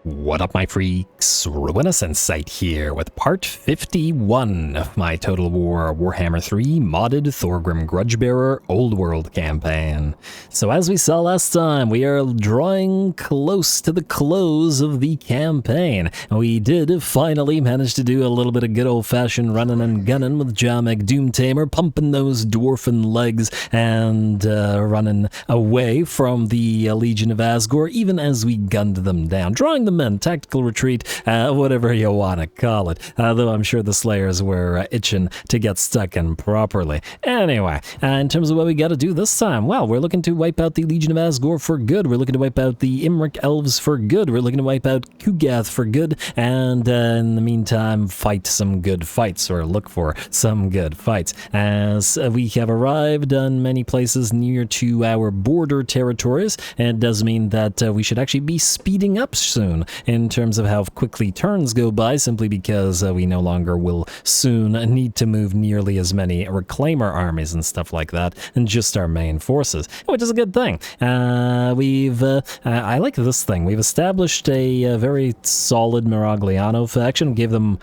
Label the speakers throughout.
Speaker 1: What up, my freaks? RuinusInsight here with part 51 of my Total War Warhammer 3 modded Thorgrim Grudgebearer Old World campaign. So as we saw last time, we are drawing close to the close of the campaign. We did finally manage to do a little bit of good old-fashioned running and gunning with Jamek Doomtamer, pumping those dwarfen legs and running away from the Legion of Asgore, even as we gunned them down, drawing them in, tactical retreat, whatever you want to call it, though I'm sure the Slayers were itching to get stuck in properly. Anyway, in terms of what we got to do this time, well, we're looking to wipe out the Legion of Asgore for good, we're looking to wipe out the Imric Elves for good, we're looking to wipe out Kugath for good, and in the meantime, fight some good fights, or look for some good fights, as we have arrived in many places near to our border territories, and it does mean that we should actually be speeding up soon in terms of how quickly turns go by, simply because we no longer will soon need to move nearly as many Reclaimer armies and stuff like that, and just our main forces, which is a good thing. I like this thing. We've established a very solid Miragliano faction, gave them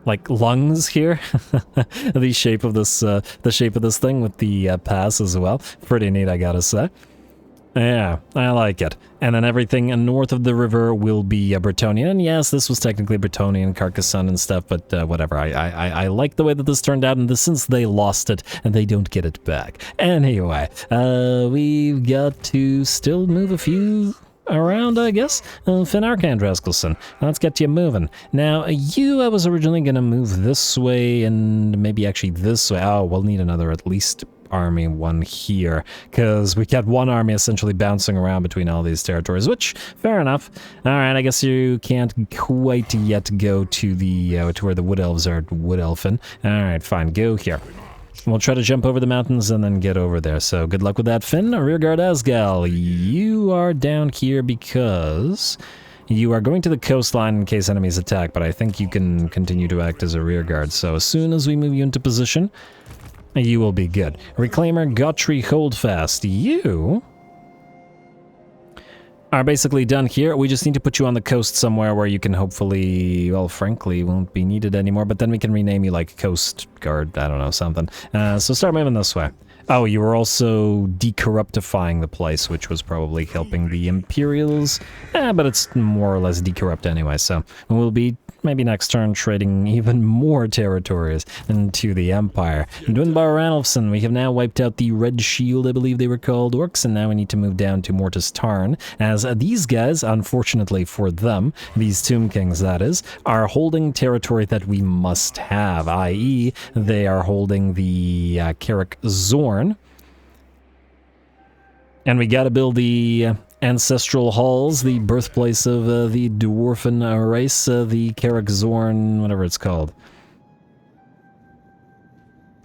Speaker 1: like lungs here, the shape of this thing with the pass as well. Pretty neat, I gotta say. Yeah, I like it. And then everything north of the river will be Bretonnian. And yes, this was technically Bretonnian, Carcassonne and stuff, but whatever. I like the way that this turned out, and since they lost it, and they don't get it back. Anyway, we've got to still move a few around, I guess. Finn Arcand Raskelson, let's get you moving. Now, I was originally going to move this way, and maybe actually this way. Oh, we'll need another at least army one here, because we got one army essentially bouncing around between all these territories, which, fair enough. Alright, I guess you can't quite yet go to the to where the Wood Elves are Wood Elfin. Alright, fine, go here. We'll try to jump over the mountains and then get over there, so good luck with that, Finn. Rearguard Asgal, you are down here because you are going to the coastline in case enemies attack, but I think you can continue to act as a rearguard, so as soon as we move you into position, you will be good. Reclaimer Gottry Holdfast, you are basically done here. We just need to put you on the coast somewhere where you can hopefully, well, frankly, won't be needed anymore, but then we can rename you like Coast Guard, I don't know, something. So start moving this way. Oh, you were also decorruptifying the place, which was probably helping the Imperials, but it's more or less decorrupt anyway, so we'll be maybe next turn trading even more territories into the Empire. Dwinbar Ranulfson, we have now wiped out the Red Shield, I believe they were called, orcs, and now we need to move down to Mortis Tarn, as these guys, unfortunately for them, these Tomb Kings that is, are holding territory that we must have, i.e. they are holding the Karak Zorn, and we gotta build the ancestral halls, the birthplace of the dwarfen race, the Karak Zorn, whatever it's called.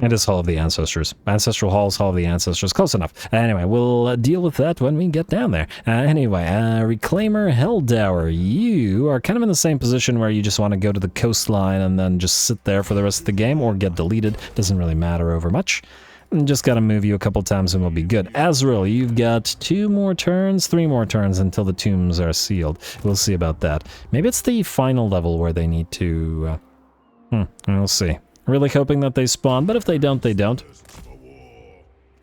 Speaker 1: It is Hall of the Ancestors. Ancestral Halls, Hall of the Ancestors. Close enough. Anyway, we'll deal with that when we get down there. Reclaimer Helldower, you are kind of in the same position where you just want to go to the coastline and then just sit there for the rest of the game, or get deleted. Doesn't really matter over much. Just gotta move you a couple times and we'll be good. Azrael, you've got 3 more turns until the tombs are sealed. We'll see about that. Maybe it's the final level where they need to... we'll see. Really hoping that they spawn, but if they don't, they don't.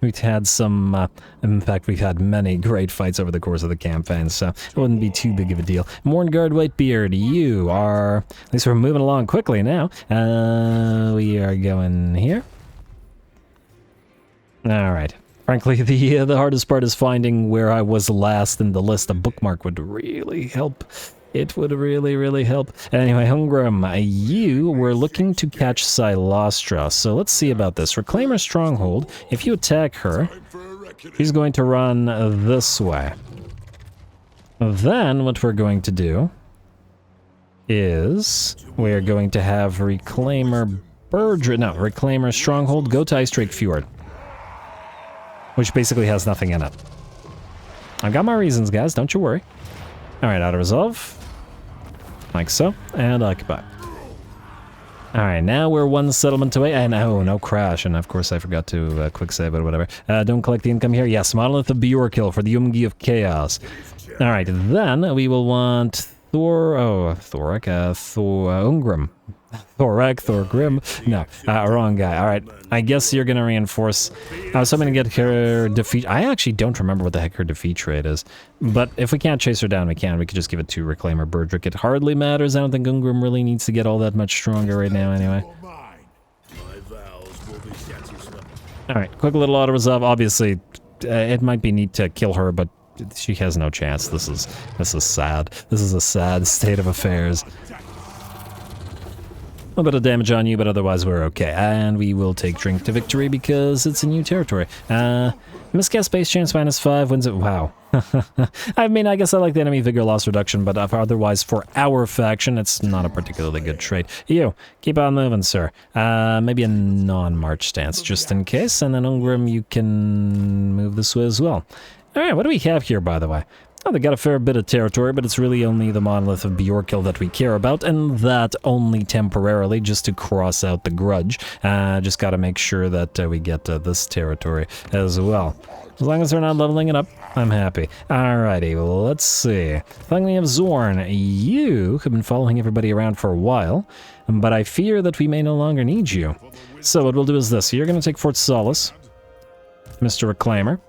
Speaker 1: We've had some... in fact, we've had many great fights over the course of the campaign, so it wouldn't be too big of a deal. Mourngard Whitebeard, you are... At least we're moving along quickly now. We are going here. Alright. Frankly, the hardest part is finding where I was last in the list. A bookmark would really help. It would really, really help. Anyway, Hungrim, you were looking to catch Silostra, so let's see about this. Reclaimer Stronghold, if you attack her, she's going to run this way. Then, what we're going to do is we're going to have Reclaimer Reclaimer Stronghold go to Ice Drake Fjord, which basically has nothing in it. I've got my reasons, guys, don't you worry. Alright, Auto Resolve. Like so, and Occupy. Alright, now we're one settlement away, and oh, no crash, and of course I forgot to quick save it, whatever. Don't collect the income here. Yes, Monolith of Bjorkil for the UMGI of Chaos. Alright, then we will want Ungrim. Thorgrim. No, wrong guy. All right, I guess you're gonna reinforce. I was hoping to get her defeat. I actually don't remember what the heck her defeat rate is, but if we can't chase her down, we can. We could just give it to Reclaimer Berdrick. It hardly matters. I don't think Ungrim really needs to get all that much stronger right now, anyway. All right, quick little auto resolve. Obviously, it might be neat to kill her, but she has no chance. This is sad. This is a sad state of affairs. A bit of damage on you, but otherwise we're okay. And we will take Drink to Victory because it's a new territory. Miscast base chance -5 wins it. Wow. I mean, I guess I like the enemy vigor loss reduction, but otherwise for our faction, it's not a particularly good trait. You, keep on moving, sir. Maybe a non-march stance just in case, and then Ungrim, you can move this way as well. Alright, what do we have here, by the way? Oh, they got a fair bit of territory, but it's really only the monolith of Bjorkil that we care about, and that only temporarily, just to cross out the grudge. Just gotta make sure that we get this territory as well. As long as they're not leveling it up, I'm happy. Alrighty, well, let's see. Finally, of Zorn, you have been following everybody around for a while, but I fear that we may no longer need you. So what we'll do is this. You're gonna take Fort Solace, Mr. Reclaimer.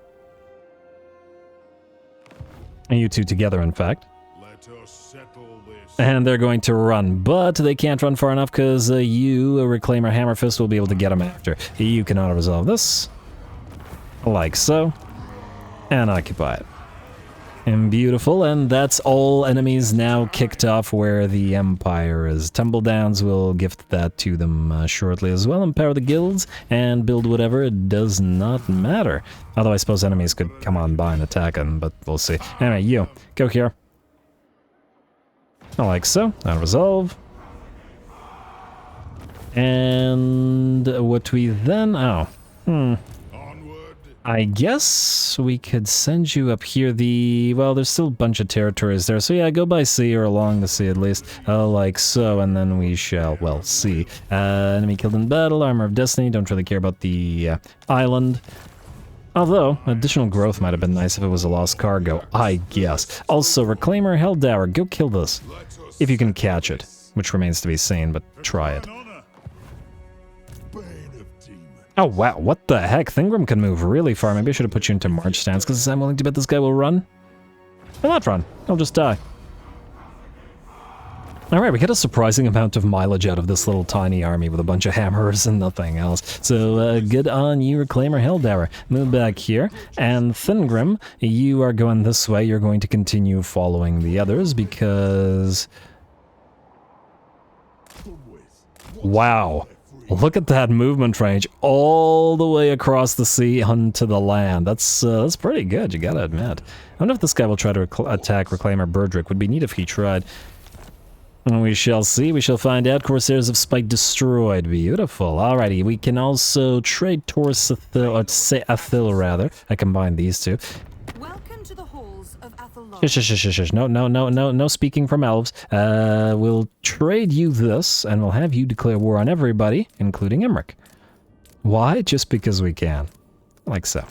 Speaker 1: You two together, in fact. And they're going to run, but they can't run far enough because you, a Reclaimer Hammerfist, will be able to get them after. You can auto-resolve this, like so, and occupy it. And beautiful, and that's all enemies now kicked off where the Empire is. Tumbledowns will gift that to them shortly as well. Empower the guilds and build whatever, it does not matter. Although I suppose enemies could come on by and attack them, but we'll see. Anyway, you, go here. Like so, and resolve. And what we then, I guess we could send you up here. Well, there's still a bunch of territories there, so yeah, go by sea or along the sea at least, like so, and then we shall, well, see. Enemy killed in battle, Armor of Destiny, don't really care about the island. Although, additional growth might have been nice if it was a lost cargo, I guess. Also, Reclaimer Helldower, go kill this. If you can catch it, which remains to be seen, but try it. Oh wow, what the heck? Thingrim can move really far. Maybe I should have put you into march stance, because I'm willing to bet this guy will run. He'll not run. He'll just die. Alright, we get a surprising amount of mileage out of this little tiny army with a bunch of hammers and nothing else. So, good on you, Reclaimer Helldower. Move back here. And Thingrim, you are going this way. You're going to continue following the others, because... Wow. Look at that movement range all the way across the sea onto the land. That's pretty good, you gotta admit. I wonder if this guy will try to attack Reclaimer Berdrick. Would be neat if he tried. And we shall see, we shall find out. Corsairs of Spite destroyed. Beautiful. Alrighty, we can also trade Taurus Athil, rather. I combine these two.
Speaker 2: Welcome to the halls of
Speaker 1: Shush. No speaking from elves. We'll trade you this, and we'll have you declare war on everybody, including Emmerich. Why? Just because we can. Like so.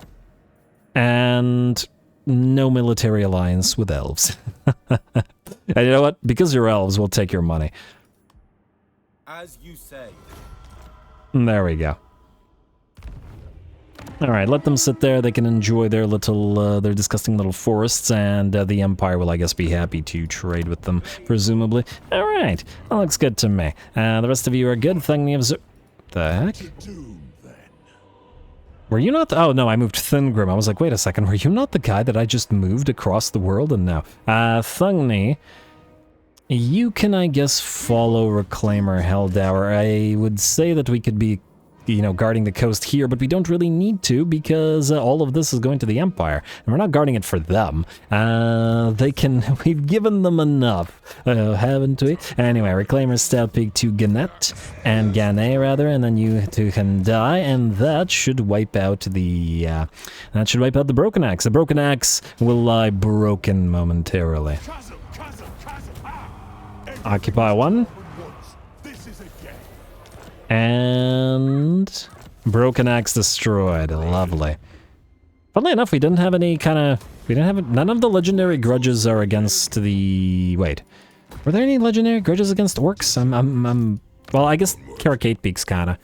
Speaker 1: And no military alliance with elves. And you know what? Because you're elves, we'll take your money.
Speaker 3: As you say.
Speaker 1: There we go. Alright, let them sit there. They can enjoy their little, their disgusting little forests, and the Empire will, I guess, be happy to trade with them, presumably. Alright, that looks good to me. The rest of you are good. The heck? Were you not? Oh, no, I moved Thingrim. I was like, wait a second, were you not the guy that I just moved across the world? And no. Thungni, you can, I guess, follow Reclaimer Helldower. I would say that we could be, you know, guarding the coast here, but we don't really need to, because all of this is going to the Empire, and we're not guarding it for them. We've given them enough, haven't we? Anyway, Reclaimer Stoutpig to Gannett, and Gannet, rather, and then you two can die, and that should wipe out the, Broken Axe. The Broken Axe will lie broken momentarily. Occupy one. And Broken Axe destroyed. Lovely. Funnily enough, none of the legendary grudges are against the... Wait. Were there any legendary grudges against orcs? Well, I guess Karak Peaks kinda.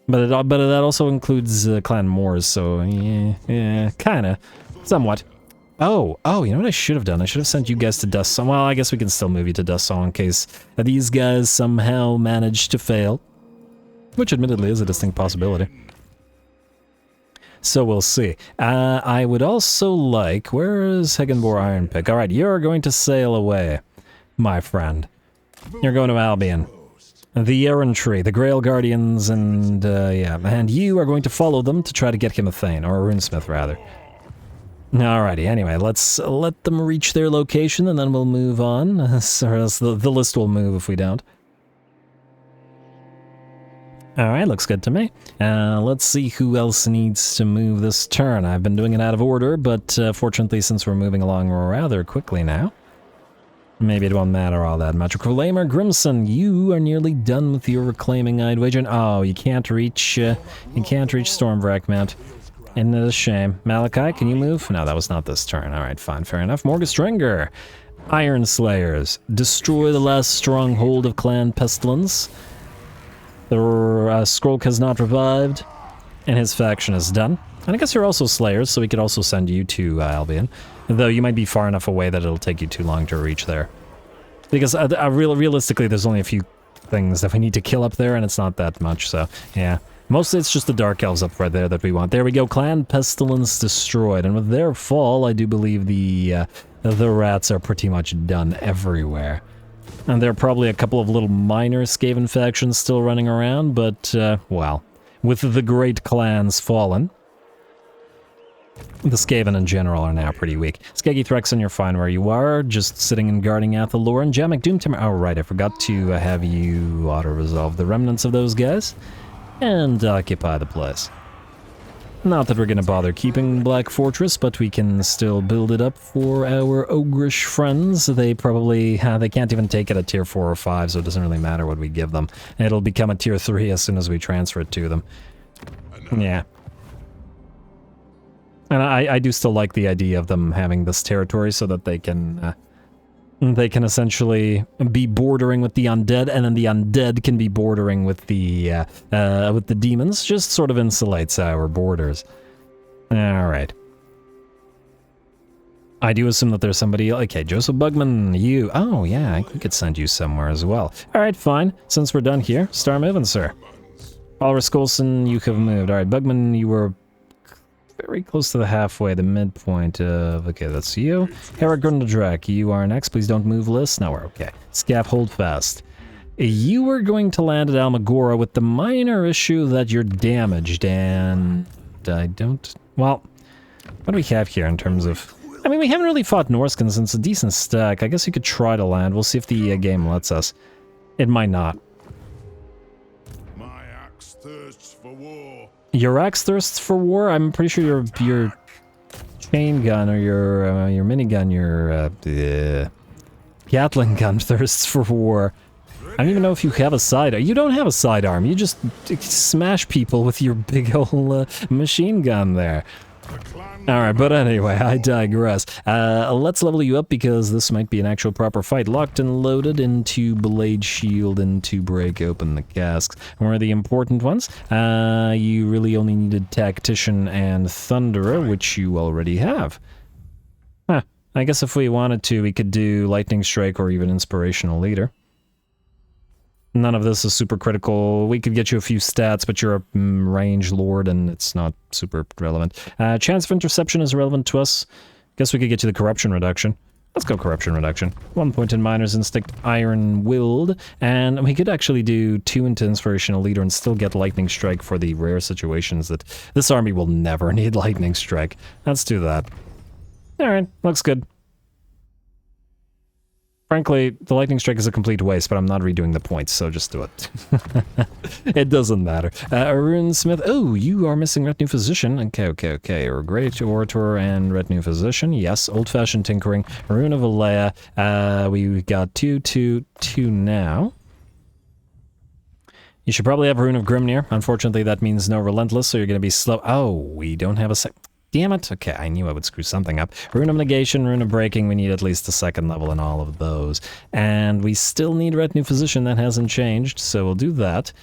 Speaker 1: But that also includes Clan Moors, so yeah, kinda. Somewhat. Oh, you know what I should have done? I should have sent you guys to Dust Song. Well, I guess we can still move you to Dust Song in case these guys somehow manage to fail. Which admittedly is a distinct possibility. So we'll see. I would also like... Where is Hegenbor Ironpick? Alright, you're going to sail away, my friend. You're going to Albion. The Errantry, the Grail Guardians, and yeah. And you are going to follow them to try to get Thane, or a Runesmith, rather. Alrighty, anyway, let's let them reach their location, and then we'll move on. Or else the list will move if we don't. Alright, looks good to me. Let's see who else needs to move this turn. I've been doing it out of order, but fortunately, since we're moving along rather quickly now, maybe it won't matter all that much. Reclaimer Grimson, you are nearly done with your reclaiming, I'd wager. Oh, you can't reach Stormvrak Mount. Isn't it a shame? Malachi, can you move? No, that was not this turn. Alright, fine, fair enough. Morgastringer, Iron Slayers, destroy the last stronghold of Clan Pestilence. The Skrulk has not revived, and his faction is done. And I guess you're also Slayers, so we could also send you to Albion. Though you might be far enough away that it'll take you too long to reach there. Because realistically, there's only a few things that we need to kill up there, and it's not that much, so yeah. Mostly it's just the Dark Elves up right there that we want. There we go, Clan Pestilence destroyed. And with their fall, I do believe the rats are pretty much done everywhere. And there are probably a couple of little minor Skaven factions still running around, but, well, with the great clans fallen, the Skaven in general are now pretty weak. Skeggy Threxen, you're fine where you are, just sitting and guarding Athaloran. Jamek Doomtimmer, oh right, I forgot to have you auto-resolve the remnants of those guys, and occupy the place. Not that we're gonna bother keeping Black Fortress, but we can still build it up for our ogrish friends. They probably, they can't even take it at tier 4 or 5, so it doesn't really matter what we give them. It'll become a tier 3 as soon as we transfer it to them. Yeah. And I do still like the idea of them having this territory so that they can essentially be bordering with the undead, and then the undead can be bordering with the demons. Just sort of insulates our borders. Alright. I do assume that there's somebody... Okay, Joseph Bugman, you... Oh, yeah, we could send you somewhere as well. Alright, fine. Since we're done here, start moving, sir. Ulrich Coulson, you have moved. Alright, Bugman, you were... very close to the halfway, the midpoint of... Okay, that's you. Karak Grundadrak, you are next. Please don't move, Liz. No, we're okay. Scaff, hold fast. You are going to land at Almagora with the minor issue that you're damaged, and... I don't... Well, what do we have here in terms of... I mean, we haven't really fought Norskin since a decent stack. I guess you could try to land. We'll see if the game lets us. It might not.
Speaker 4: My axe thirsts for war.
Speaker 1: Your axe thirsts for war? I'm pretty sure your chain gun or your minigun, your Gatling gun thirsts for war. I don't even know if you have a sidearm. You don't have a sidearm. You just smash people with your big old machine gun there. Alright, but anyway, I digress. Let's level you up because this might be an actual proper fight. Locked and loaded into Blade Shield and to break open the casks. Where are the important ones? You really only needed Tactician and Thunderer, which you already have. Huh. I guess if we wanted to, we could do Lightning Strike or even Inspirational Leader. None of this is super critical. We could get you a few stats, but you're a range lord and it's not super relevant. Chance of interception is relevant to us. Guess we could get you the corruption reduction. Let's go corruption reduction. 1 point in Miner's Instinct, Iron Willed, and we could actually do 2 into Inspirational Leader and still get Lightning Strike for the rare situations that this army will never need Lightning Strike. Let's do that. Alright, looks good. Frankly, the Lightning Strike is a complete waste, but I'm not redoing the points, so just do it. It doesn't matter. Arun Smith, oh, you are missing Retinue Physician. Okay. Or Great Orator and Retinue Physician. Yes, Old-Fashioned Tinkering. Arun of Alea. We got 2 now. You should probably have Rune of Grimnir. Unfortunately, that means no Relentless, so you're going to be slow. Oh, we don't have a sec... damn it. Okay, I knew I would screw something up. Rune of Negation, Rune of Breaking, we need at least a 2nd level in all of those. And we still need Retinue Physician, that hasn't changed, so we'll do that.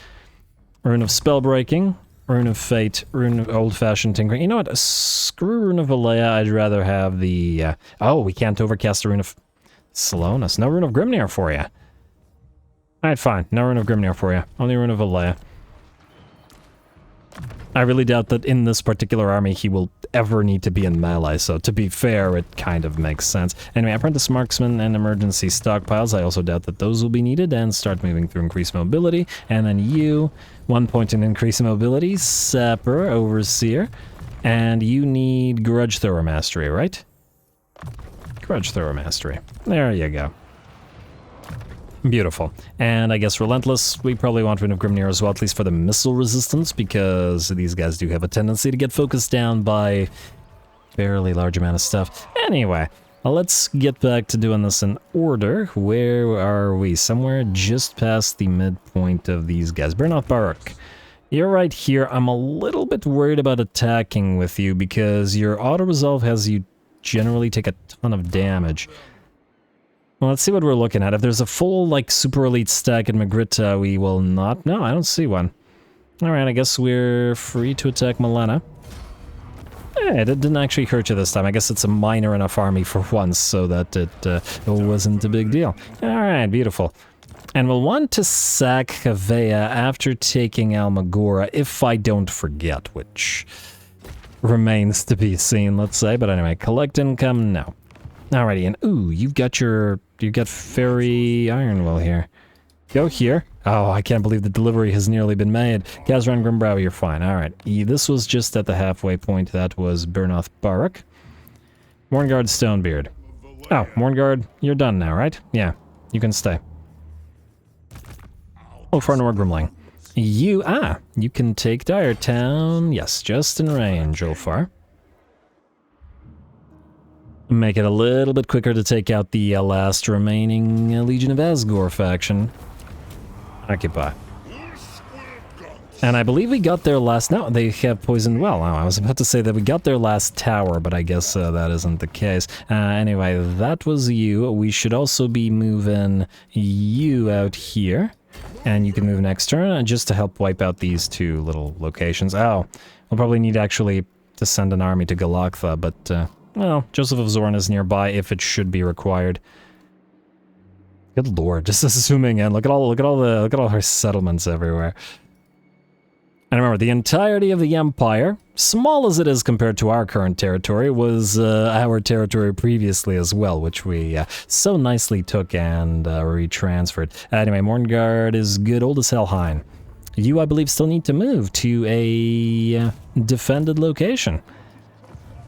Speaker 1: Rune of Spell Breaking, Rune of Fate, Rune of Old-Fashioned Tinkering. You know what? Screw Rune of Alea, I'd rather have the... oh, we can't overcast a Rune of Slowness. No Rune of Grimnir for you. Alright, fine. No Rune of Grimnir for you. Only Rune of Alea. I really doubt that in this particular army he will ever need to be in melee, so to be fair, it kind of makes sense. Anyway, Apprentice Marksman and Emergency Stockpiles, I also doubt that those will be needed, and start moving through Increased Mobility. And then you, 1 point in Increased Mobility, Sapper, Overseer, and you need Grudge Thrower Mastery, right? Grudge Thrower Mastery. There you go. Beautiful. And I guess Relentless, we probably want Rune of Grimnir as well, at least for the missile resistance, because these guys do have a tendency to get focused down by a fairly large amount of stuff. Anyway, let's get back to doing this in order. Where are we? Somewhere just past the midpoint of these guys. Burnout Barak. You're right here. I'm a little bit worried about attacking with you, because your auto-resolve has you generally take a ton of damage. Well, let's see what we're looking at. If there's a full, like, super elite stack in Magritta, we will not... No, I don't see one. Alright, I guess we're free to attack Milena. Hey, it didn't actually hurt you this time. I guess it's a minor enough army for once, so that it wasn't a big deal. Alright, beautiful. And we'll want to sack Havea after taking Almagora, if I don't forget, which remains to be seen, let's say. But anyway, collect income, no. Alrighty, and ooh, you've got Fairy Ironwill here. Go here. Oh, I can't believe the delivery has nearly been made. Kazran Grimbrow, you're fine. Alright, this was just at the halfway point. That was Burnoth Barak. Morngard Stonebeard. Oh, Morngard, you're done now, right? Yeah, you can stay. Oh, Farnor Grimling. You can take Dire Town. Yes, just in range, Ulfar. Make it a little bit quicker to take out the last remaining Legion of Asgore faction. Occupy. And I believe we got their last... No, they have poisoned well. Oh, I was about to say that we got their last tower, but I guess that isn't the case. Anyway, that was you. We should also be moving you out here. And you can move next turn, just to help wipe out these 2 little locations. Oh, we'll probably need actually to send an army to Galaktha, but... well, Joseph of Zorn is nearby if it should be required. Good lord, just zooming in. Look at all her settlements everywhere. And remember, the entirety of the Empire, small as it is compared to our current territory, was our territory previously as well, which we so nicely took and retransferred. Anyway, Morngard is good old as Helheim. You, I believe, still need to move to a defended location.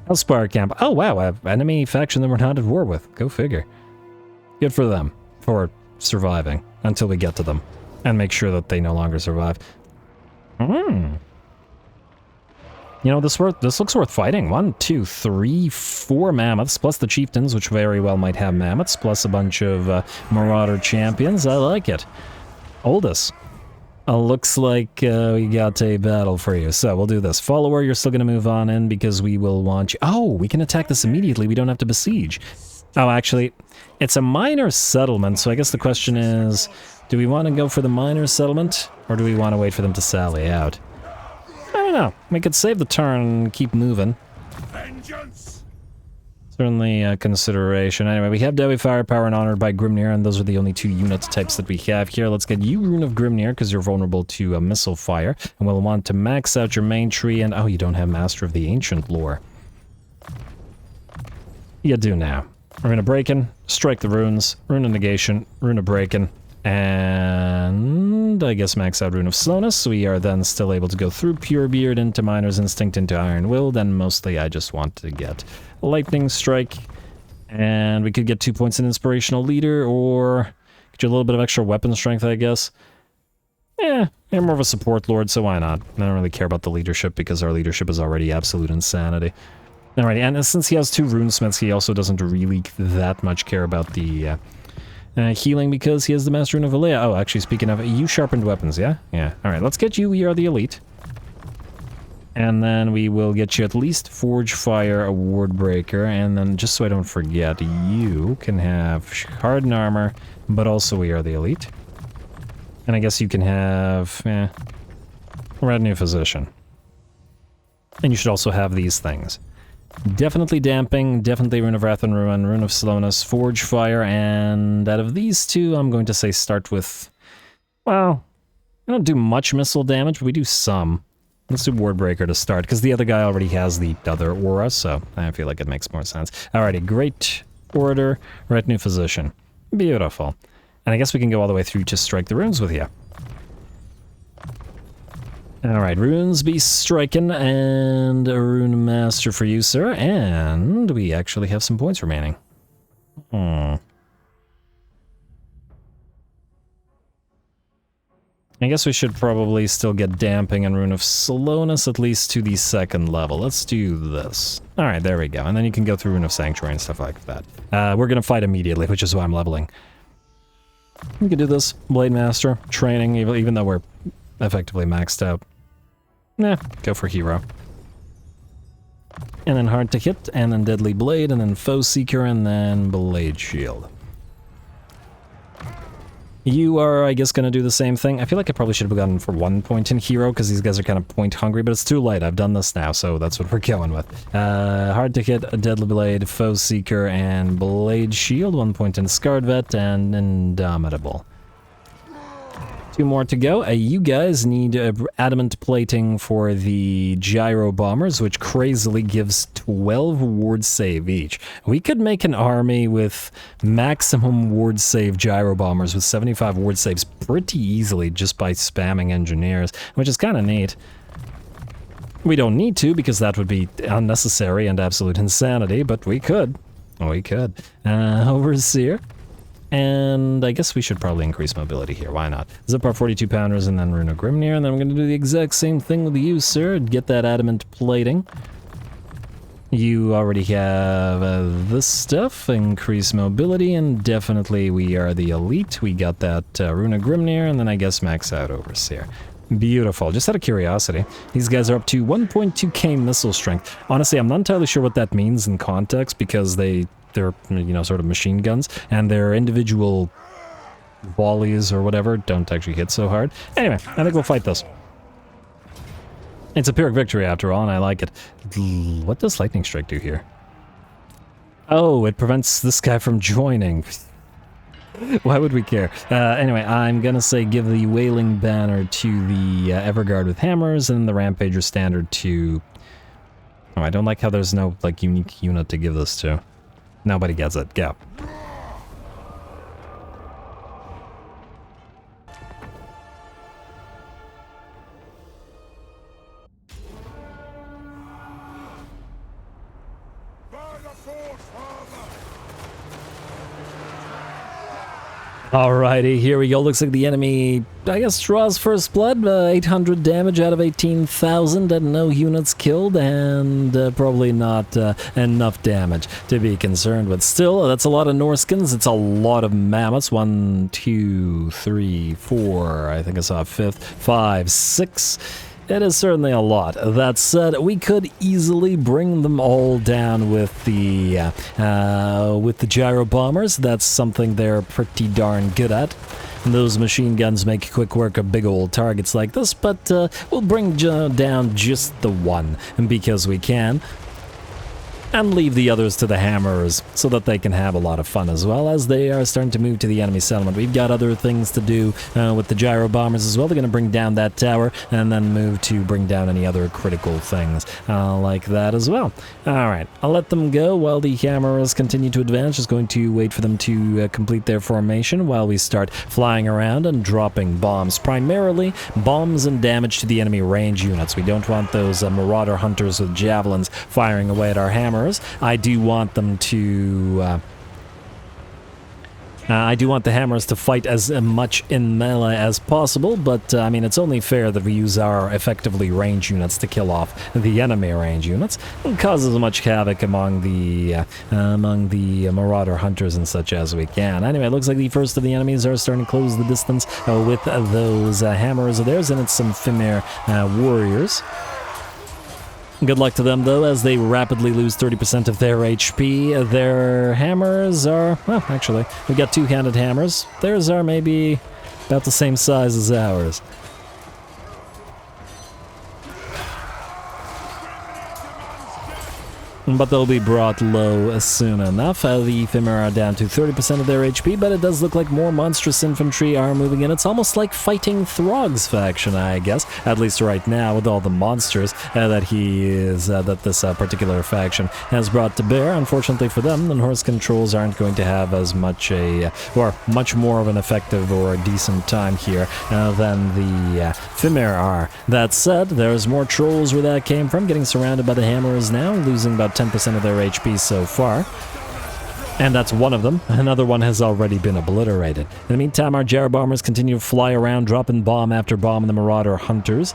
Speaker 1: Hellspire Camp. Oh, wow, enemy faction that we're not at war with. Go figure. Good for them, for surviving, until we get to them, and make sure that they no longer survive. You know, this looks worth fighting. 1, 2, 3, 4 mammoths, plus the chieftains, which very well might have mammoths, plus a bunch of marauder champions. I like it. Oldest. Looks like we got a battle for you. So we'll do this. Follower, you're still going to move on in because we will want you... Oh, we can attack this immediately. We don't have to besiege. Oh, actually, it's a minor settlement, so I guess the question is, do we want to go for the minor settlement, or do we want to wait for them to sally out? I don't know. We could save the turn and keep moving.
Speaker 4: Vengeance!
Speaker 1: Certainly a consideration. Anyway, we have Dewi Firepower and Honored by Grimnir, and those are the only 2 unit types that we have here. Let's get you Rune of Grimnir, because you're vulnerable to missile fire. And we'll want to max out your main tree, and oh, you don't have Master of the Ancient lore. You do now. Rune of Breaking, strike the runes, Rune of Negation, Rune of Breaking, and I guess max out Rune of Slowness. We are then still able to go through Purebeard into Miner's Instinct into Iron Will. Then mostly I just want to get Lightning Strike, and we could get 2 points in Inspirational Leader, or get you a little bit of extra weapon strength, I guess. Yeah, you're more of a support lord, so why not? I don't really care about the leadership because our leadership is already absolute insanity. Alrighty, and since he has 2 runesmiths, he also doesn't really that much care about the healing because he has the Master Rune of Alea. Oh, actually, speaking of, you sharpened weapons, yeah? Yeah, alright, let's get you. We are the elite. And then we will get you at least Forge Fire, a Ward Breaker, and then just so I don't forget, you can have Hardened Armor, but also we are the elite. And I guess you can have, Retinue Physician. And you should also have these things. Definitely Damping, definitely Rune of Wrath and Ruin, Rune of Slowness, Forge Fire, and out of these two, I'm going to say start with, well, we don't do much missile damage, but we do some. Let's do Ward Breaker to start, because the other guy already has the other aura, so I feel like it makes more sense. Alrighty, Great Orator, Retinue Physician. Beautiful. And I guess we can go all the way through to strike the runes with you. Alright, runes be striking, and a Rune Master for you, sir, and we actually have some points remaining. I guess we should probably still get Damping and Rune of Slowness at least to the second level. Let's do this. Alright, there we go. And then you can go through Rune of Sanctuary and stuff like that. We're gonna fight immediately, which is why I'm leveling. We can do this. Blade Master, training, even though we're effectively maxed out. Nah, go for Hero. And then Hard to Hit, and then Deadly Blade, and then Foe Seeker, and then Blade Shield. You are, I guess, going to do the same thing. I feel like I probably should have gone for 1 point in Hero, because these guys are kind of point hungry, but it's too late. I've done this now, so that's what we're going with. Hard to Hit, a Deadly Blade, Foe Seeker, and Blade Shield. 1 point in Scarred Vet, and Indomitable. 2 more to go. You guys need adamant plating for the gyro bombers, which crazily gives 12 ward save each. We could make an army with maximum ward save gyro bombers with 75 ward saves pretty easily just by spamming engineers, which is kind of neat. We don't need to because that would be unnecessary and absolute insanity, but we could. We could. Overseer. And I guess we should probably increase mobility here. Why not? Zip our 42 pounders and then Rune of Grimnir, and then we're going to do the exact same thing with you, sir. Get that adamant plating. You already have this stuff. Increase mobility, and definitely we are the elite. We got that Rune of Grimnir, and then I guess max out Overseer. Beautiful. Just out of curiosity, these guys are up to 1.2k missile strength. Honestly, I'm not entirely sure what that means in context because they're, you know, sort of machine guns, and their individual volleys or whatever don't actually hit so hard. Anyway, I think we'll fight this. It's a Pyrrhic victory after all, and I like it. What does Lightning Strike do here? Oh, it prevents this guy from joining. Why would we care? Anyway, I'm gonna say give the Wailing Banner to the Everguard with hammers, and the Rampager Standard to... Oh, I don't like how there's no, like, unique unit to give this to. Nobody gets it. Go. Alrighty, here we go. Looks like the enemy, I guess, draws first blood. 800 damage out of 18,000 and no units killed, and probably not enough damage to be concerned with. Still, that's a lot of Norskins. It's a lot of mammoths. 1, 2, 3, 4. I think I saw a 5th. 5, 6. It is certainly a lot. That said, we could easily bring them all down with the gyro bombers. That's something they're pretty darn good at. Those machine guns make quick work of big old targets like this, but we'll bring down just the one because we can. And leave the others to the hammers so that they can have a lot of fun as well as they are starting to move to the enemy settlement. We've got other things to do with the gyro bombers as well. They're going to bring down that tower and then move to bring down any other critical things like that as well. Alright, I'll let them go while the hammers continue to advance. Just going to wait for them to complete their formation while we start flying around and dropping bombs. Primarily bombs and damage to the enemy range units. We don't want those marauder hunters with javelins firing away at our hammers. I do want them to... I do want the hammers to fight as much in melee as possible, but I mean, it's only fair that we use our effectively range units to kill off the enemy range units and cause as much havoc among the marauder hunters and such as we can. Anyway, it looks like the first of the enemies are starting to close the distance with those hammers of theirs, and it's some Fimir warriors. Good luck to them, though, as they rapidly lose 30% of their HP. Their hammers are... well, actually, we got two-handed hammers. Theirs are maybe about the same size as ours. But they'll be brought low soon enough. The Fimir are down to 30% of their HP, but it does look like more monstrous infantry are moving in. It's almost like fighting Throg's faction, I guess, at least right now, with all the monsters that this particular faction has brought to bear. Unfortunately for them, the Norse controls aren't going to have as much or much more of an effective or a decent time here than the Fimir are. That said, there's more trolls where that came from, getting surrounded by the hammers now, losing about 10% of their HP so far. And that's one of them. Another one has already been obliterated. In the meantime, our Jar bombers continue to fly around, dropping bomb after bomb in the Marauder hunters,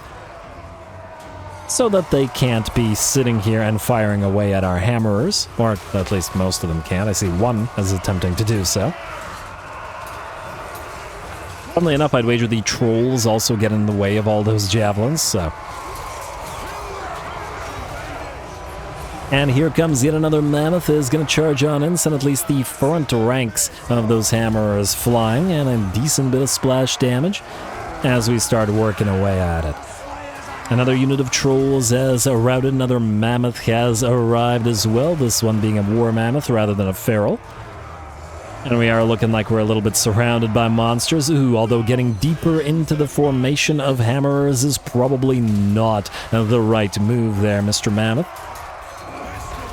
Speaker 1: so that they can't be sitting here and firing away at our hammerers, or at least most of them can't. I see one is attempting to do so. Funnily enough, I'd wager the trolls also get in the way of all those javelins, so... And here comes yet another mammoth is going to charge on in, send at least the front ranks of those hammerers flying, and a decent bit of splash damage as we start working away at it. Another unit of trolls has routed, another mammoth has arrived as well, this one being a war mammoth rather than a feral. And we are looking like we're a little bit surrounded by monsters. Ooh, although getting deeper into the formation of hammerers is probably not the right move there, Mr. Mammoth.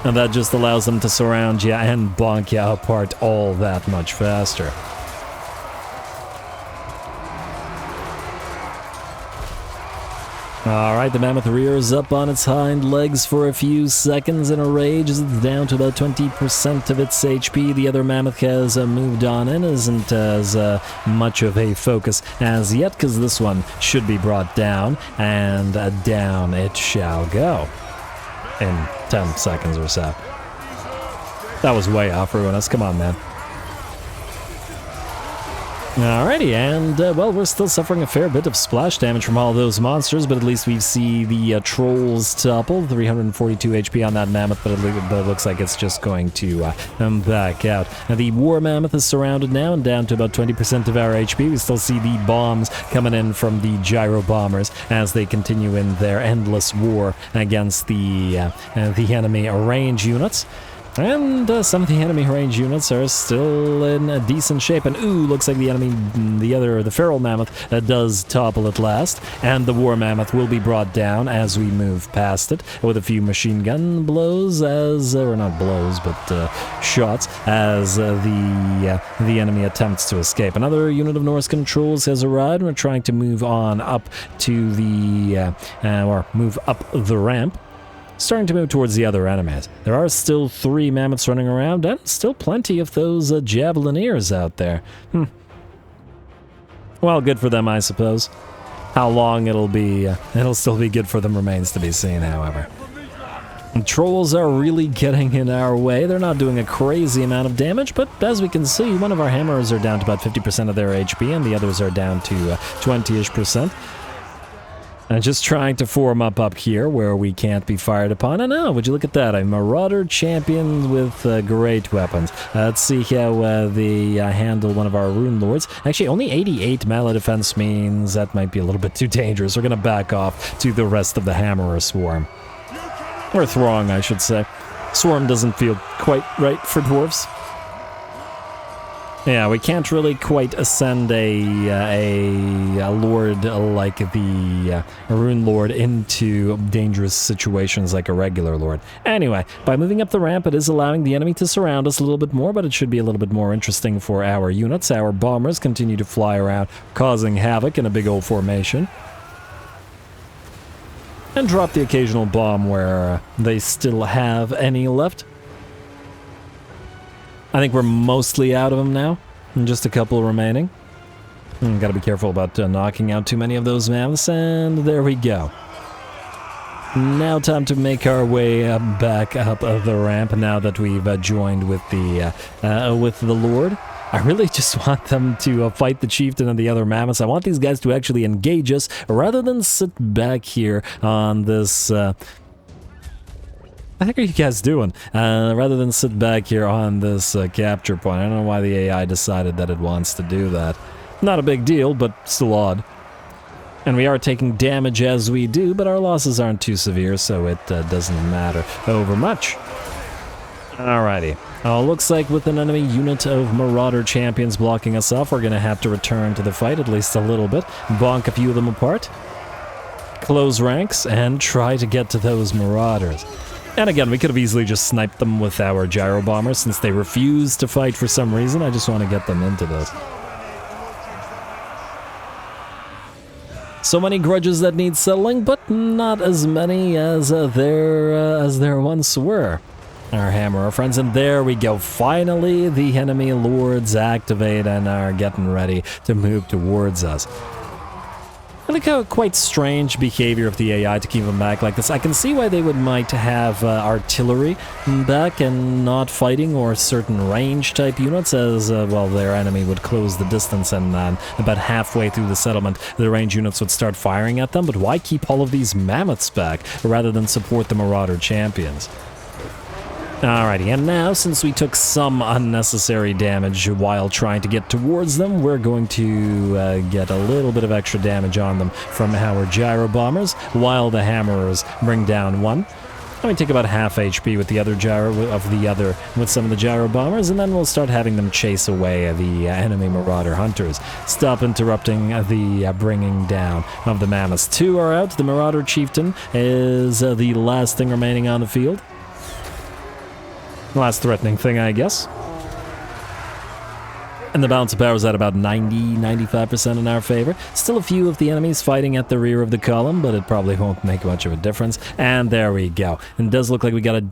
Speaker 1: And that just allows them to surround you and bonk you apart all that much faster. Alright, the mammoth rears up on its hind legs for a few seconds in a rage as it's down to about 20% of its HP. The other mammoth has moved on and isn't as much of a focus as yet, because this one should be brought down, and down it shall go. In 10 seconds or so. That was way off, Ruinous. Come on, man. Alrighty, and, well, we're still suffering a fair bit of splash damage from all those monsters, but at least we see the trolls topple. 342 HP on that mammoth, but it looks like it's just going to back out. Now, the war mammoth is surrounded now and down to about 20% of our HP. We still see the bombs coming in from the gyro bombers as they continue in their endless war against the enemy range units. And some of the enemy range units are still in a decent shape. And ooh, looks like the feral mammoth does topple at last. And the war mammoth will be brought down as we move past it with a few machine gun blows or not blows, but shots as the enemy attempts to escape. Another unit of Norse controls has arrived. We're trying to move on up to or move up the ramp. Starting to move towards the other enemies. There are still 3 mammoths running around, and still plenty of those javelineers out there. Well, good for them, I suppose. How long it'll still be good for them remains to be seen, however. And trolls are really getting in our way. They're not doing a crazy amount of damage, but as we can see, one of our hammers are down to about 50% of their HP, and the others are down to 20-ish%. And just trying to form up here where we can't be fired upon. And oh, would you look at that? A Marauder champion with great weapons. Let's see how they handle one of our Rune Lords. Actually, only 88 melee defense means that might be a little bit too dangerous. We're going to back off to the rest of the Hammerer Swarm. Or Throng, I should say. Swarm doesn't feel quite right for dwarves. Yeah, we can't really quite ascend a lord like the Rune Lord into dangerous situations like a regular lord. Anyway, by moving up the ramp, it is allowing the enemy to surround us a little bit more, but it should be a little bit more interesting for our units. Our bombers continue to fly around, causing havoc in a big old formation. And drop the occasional bomb where they still have any left. I think we're mostly out of them now, and just a couple remaining. Gotta be careful about knocking out too many of those mammoths, and there we go. Now time to make our way back up the ramp now that we've joined with the Lord. I really just want them to fight the chieftain and the other mammoths. I want these guys to actually engage us rather than sit back here on this the heck are you guys doing? Rather than sit back here on this capture point. I don't know why the AI decided that it wants to do that. Not a big deal, but still odd. And we are taking damage as we do, but our losses aren't too severe, so it doesn't matter over much. Alrighty. Looks like with an enemy unit of Marauder champions blocking us off, we're going to have to return to the fight at least a little bit, bonk a few of them apart, close ranks, and try to get to those Marauders. And again, we could have easily just sniped them with our gyro bombers since they refuse to fight for some reason. I just want to get them into this. So many grudges that need settling, but not as many as there once were. Our hammer, our friends, and there we go. Finally, the enemy lords activate and are getting ready to move towards us. I like how quite strange behavior of the AI to keep them back like this. I can see why they might have artillery back and not fighting, or certain range type units, as well, their enemy would close the distance and about halfway through the settlement the range units would start firing at them. But why keep all of these mammoths back rather than support the Marauder champions? Alrighty, and now since we took some unnecessary damage while trying to get towards them, we're going to get a little bit of extra damage on them from our gyro bombers, while the hammerers bring down one. And we take about half HP with the other with some of the gyro bombers, and then we'll start having them chase away the enemy Marauder hunters. Stop interrupting the bringing down of the mammoths. 2 are out. The Marauder chieftain is the last thing remaining on the field. Last threatening thing, I guess. And the balance of power is at about 90-95% in our favor. Still a few of the enemies fighting at the rear of the column, but it probably won't make much of a difference. And there we go. And it does look like we got a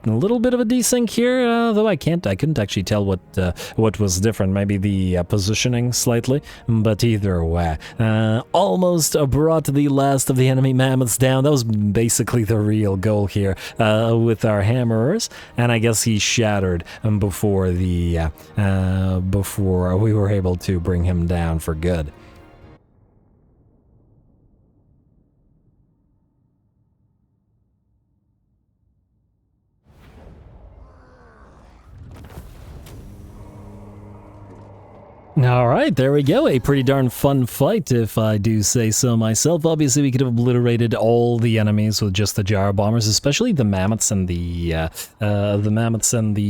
Speaker 1: little bit of a desync here, though I couldn't actually tell what was different. Maybe the positioning slightly, but either way, almost brought the last of the enemy mammoths down. That was basically the real goal here with our hammerers, and I guess he shattered before we were able to bring him down for good. Alright, there we go. A pretty darn fun fight, if I do say so myself. Obviously, we could have obliterated all the enemies with just the gyro bombers, especially the mammoths and the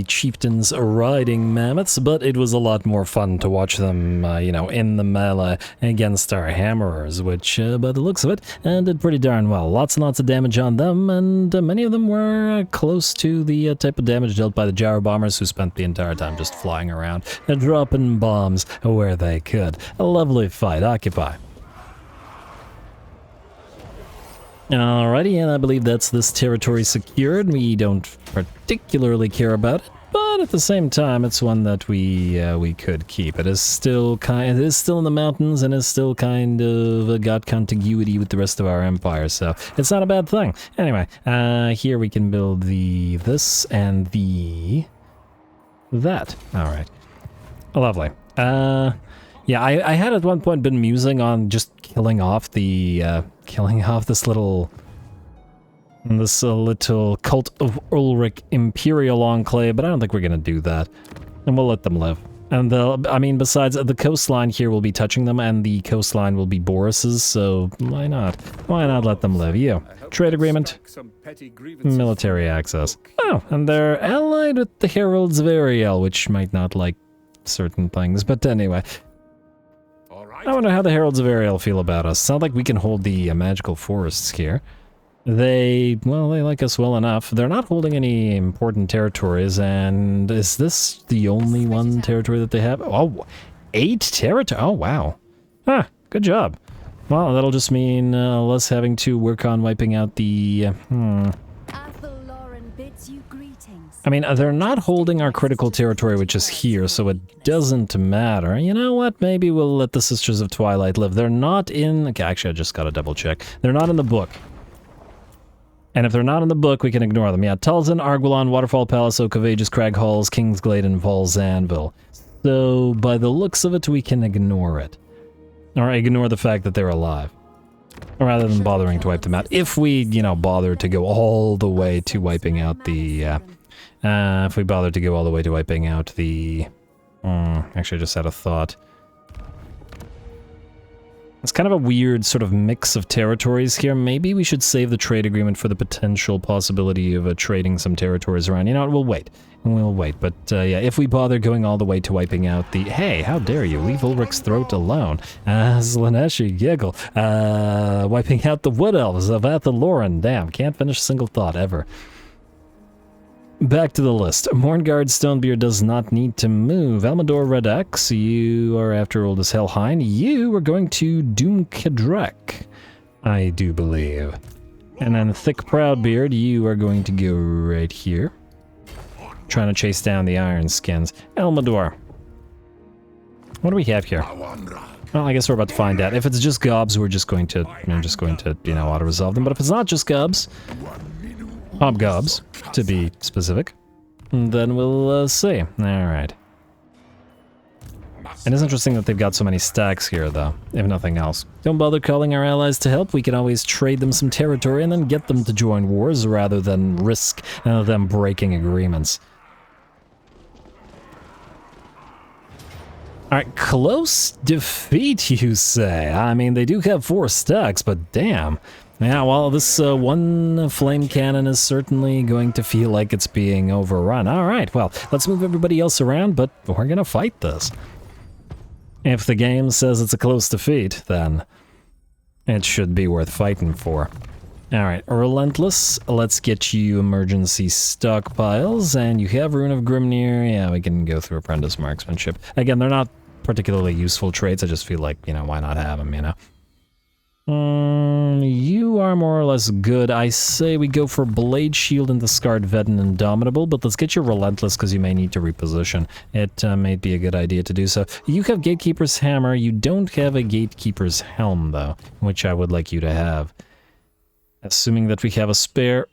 Speaker 1: chieftains riding mammoths, but it was a lot more fun to watch them, in the melee against our hammerers, which, by the looks of it, did pretty darn well. Lots and lots of damage on them, and many of them were close to the type of damage dealt by the gyro bombers, who spent the entire time just flying around and dropping bombs where they could. A lovely fight. Occupy. Alrighty, and I believe that's this territory secured. We don't particularly care about it, but at the same time, it's one that we could keep. It is still in the mountains, and is still kind of got contiguity with the rest of our empire, so it's not a bad thing. Anyway, here we can build this and that. Alright. Lovely. Yeah, I had at one point been musing on just killing off this little cult of Ulrich Imperial Enclave, but I don't think we're gonna do that. And we'll let them live. And besides, the coastline here will be touching them, and the coastline will be Boris's, so why not? Why not let them live? You. Trade agreement. Military access. Oh, and they're allied with the Heralds of Ariel, which might not like certain things, but anyway. I wonder how the Heralds of Ariel feel about us. Sound like we can hold the magical forests here. They like us well enough. They're not holding any important territories, and is this the only one territory that they have? Oh, 8 territory. Oh, wow. Huh, good job. Well, that'll just mean less having to work on wiping out the... I mean, they're not holding our critical territory, which is here, so it doesn't matter. You know what? Maybe we'll let the Sisters of Twilight live. They're not in... Okay, actually, I just gotta double check. They're not in the book. And if they're not in the book, we can ignore them. Yeah, Talzin, Arguelon, Waterfall Palace, Oak of Ages, Crag Halls, Kingsglade, and Val's Anvil. So, by the looks of it, we can ignore it. Or ignore the fact that they're alive. rather than bothering to wipe them out. If we, you know, bother to go all the way to wiping out the, if we bother to go all the way to wiping out the, actually I just had a thought. It's kind of a weird sort of mix of territories here. Maybe we should save the trade agreement for the potential possibility of trading some territories around. You know what, we'll wait. We'll wait, but yeah, if we bother going all the way to wiping out the... Hey, how dare you, leave Ulrich's throat alone. Slaneshi giggle. Wiping out the Wood Elves of Athaloran. Damn, can't finish a single thought, ever. Back to the list. Morngard Stonebeard does not need to move. Almador Redax, you are after oldest Helheim. You are going to Dum Kadrak, I do believe. And then Thick Proudbeard, you are going to go right here. Trying to chase down the Iron Skins. Almador. What do we have here? Well, I guess we're about to find out. If it's just gobs, we're just going to, you know, auto-resolve them. But if it's not just gobs, hobgobs, to be specific, then we'll see. Alright. It is interesting that they've got so many stacks here, though, if nothing else. Don't bother calling our allies to help. We can always trade them some territory and then get them to join wars rather than risk them breaking agreements. Alright, close defeat, you say? I mean, they do have 4 stacks, but damn. Yeah, well, this one flame cannon is certainly going to feel like it's being overrun. Alright, well, let's move everybody else around, but we're gonna fight this. If the game says it's a close defeat, then it should be worth fighting for. Alright, Relentless, let's get you emergency stockpiles, and you have Rune of Grimnir. Yeah, we can go through Apprentice Marksmanship. Again, they're not particularly useful traits, I just feel like, you know, why not have them, you know? You are more or less good. I say we go for Blade Shield and discard Vedden Indomitable, but let's get you Relentless because you may need to reposition. It may be a good idea to do so. You have Gatekeeper's Hammer. You don't have a Gatekeeper's Helm, though, which I would like you to have. Assuming that we have a spare...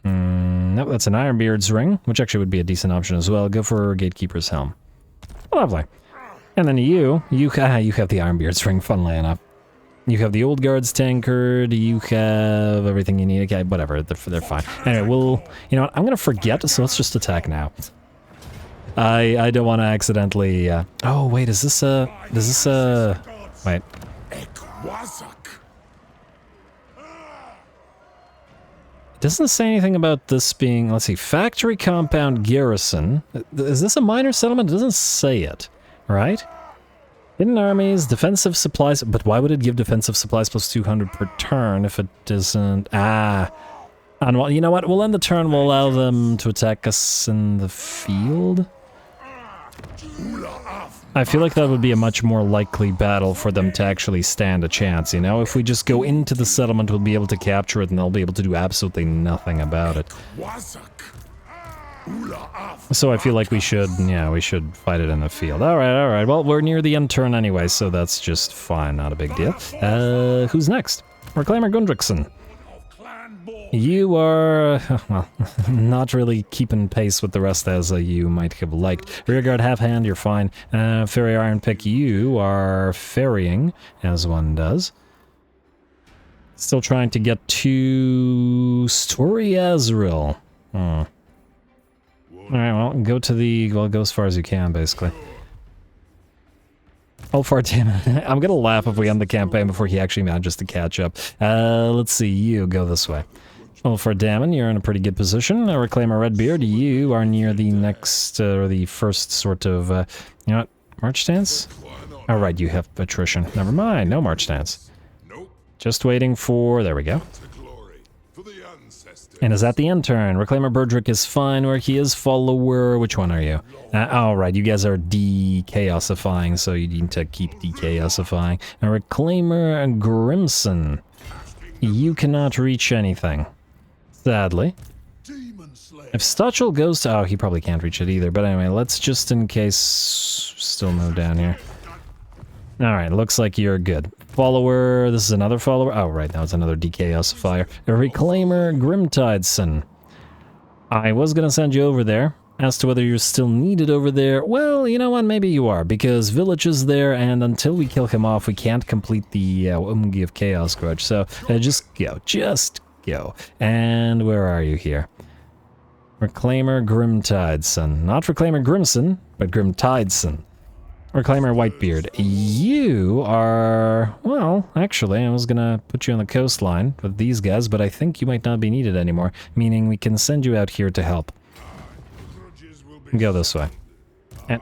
Speaker 1: no, that's an Ironbeard's Ring, which actually would be a decent option as well. Go for Gatekeeper's Helm. Lovely. And then you have the Ironbeard's Ring, funnily enough. You have the Old Guard's Tankard, you have everything you need. Okay, whatever, they're fine. Anyway, you know what, I'm gonna forget, so let's just attack now. I don't want to accidentally, oh, wait, is this a... Wait. It doesn't say anything about this being, let's see, Factory Compound Garrison. Is this a minor settlement? It doesn't say it, right? Hidden armies, defensive supplies, but why would it give defensive supplies plus 200 per turn if it doesn't... And well, you know what, we'll end the turn, we'll allow them to attack us in the field? I feel like that would be a much more likely battle for them to actually stand a chance, you know? If we just go into the settlement, we'll be able to capture it and they'll be able to do absolutely nothing about it. So I feel like we should, yeah, we should fight it in the field. Alright, well, we're near the end turn anyway, so that's just fine, not a big deal. Who's next? Reclaimer Gundrickson. You are, well, not really keeping pace with the rest as you might have liked. Rearguard Half Hand, you're fine. Ferry Iron Pick, you are ferrying, as one does. Still trying to get to Story Azrael. Alright, well, go to the... well, go as far as you can, basically. Oh, far damn it. I'm gonna laugh if we end the campaign before he actually manages to catch up. Let's see, you go this way. Well, for Damon, you're in a pretty good position. Reclaimer Redbeard, you are near the next, or the first sort of, you know what, march stance? Alright, you have attrition. Never mind, no march stance. Just waiting for... there we go. And is that the end turn? Reclaimer Burdrick is fine where he is. Follower, which one are you? Alright, you guys are de-chaosifying, so you need to keep de-chaosifying. And Reclaimer Grimson, you cannot reach anything. Sadly. If Stutchel goes to... oh, he probably can't reach it either, but anyway, let's just in case still move down here. Alright, looks like you're good. Follower, this is another follower. Oh, right, now it's another de-chaosifier. A Reclaimer Grimtideson. I was gonna send you over there, As to whether you're still needed over there, well, you know what, maybe you are, because Village is there, and until we kill him off, we can't complete the UMGI of Chaos Grudge, so just go. And where are you here? Reclaimer Grimtideson. Not Reclaimer Grimson, but Grimtideson. Reclaimer Whitebeard. You are... well, actually, I was gonna put you on the coastline with these guys, but I think you might not be needed anymore, meaning we can send you out here to help. Go this way. And,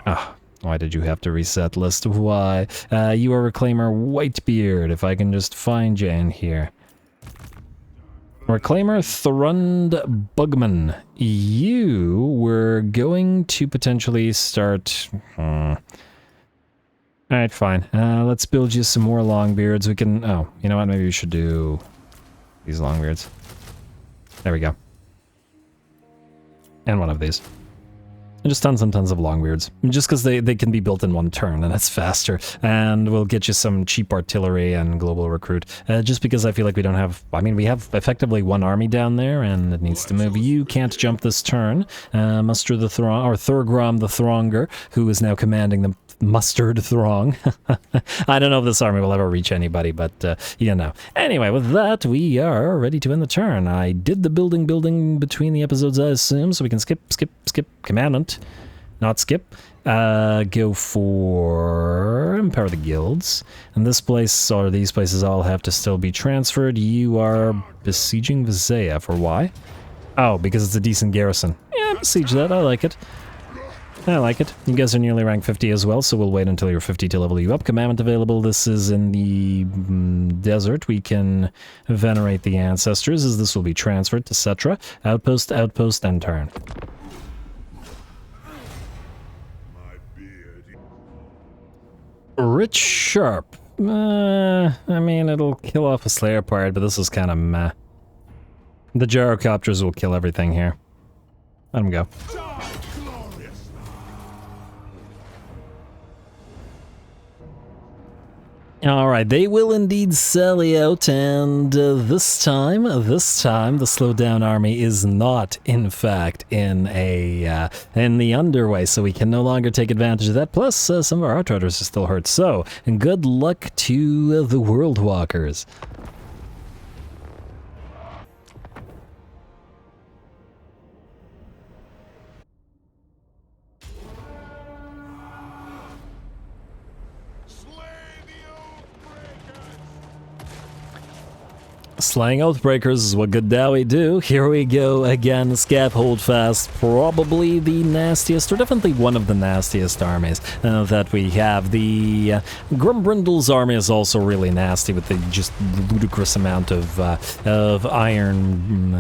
Speaker 1: why did you have to reset list? Why? You are Reclaimer Whitebeard, if I can just find you in here. Reclaimer Thrund Bugman. You were going to potentially start... Alright, fine. Let's build you some more Longbeards. We can... oh, you know what? Maybe we should do these Longbeards. There we go. And one of these. And just tons and tons of Longbeards. Just because they can be built in one turn, and that's faster. And we'll get you some cheap artillery and global recruit. Just because I feel like we don't have... I mean, we have effectively one army down there, and it needs to move. You can't jump this turn. Muster the Throng... or Thorgrim the Thronger, who is now commanding the mustered throng. I don't know if this army will ever reach anybody, but, you know. Anyway, with that, we are ready to end the turn. I did the building between the episodes, I assume, so we can skip commandment. Not skip. Go for Empower the Guilds. And this place, or these places, all have to still be transferred. You are besieging Visaya. For why? Oh, because it's a decent garrison. Yeah, besiege that. I like it. I like it. You guys are nearly rank 50 as well, so we'll wait until you're 50 to level you up. Commandment available. This is in the desert. We can venerate the ancestors, as this will be transferred to Cetra. Outpost, and turn. Rich Sharp. I mean, it'll kill off a Slayer pirate, but this is kind of meh. The gyrocopters will kill everything here. Let them go. Alright, they will indeed sally out, and this time, the slowdown army is not, in fact, in the underway, so we can no longer take advantage of that. Plus, some of our Outriders are still hurt, so good luck to the World Walkers. Slaying Oathbreakers is what good Dowie do. Here we go again. Scap Holdfast, probably the nastiest, or definitely one of the nastiest armies that we have. The Grimbrindle's army is also really nasty with the just ludicrous amount of iron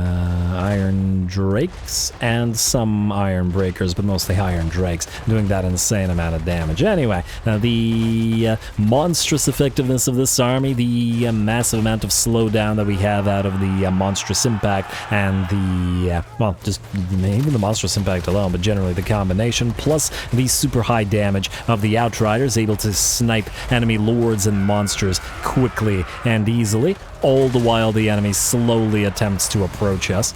Speaker 1: drakes and some iron breakers, but mostly iron drakes, doing that insane amount of damage. Anyway, the monstrous effectiveness of this army, the massive amount of slowdown that we have out of the monstrous impact, and the well, just even the monstrous impact alone, but generally the combination, plus the super high damage of the Outriders, able to snipe enemy lords and monsters quickly and easily, all the while the enemy slowly attempts to approach us.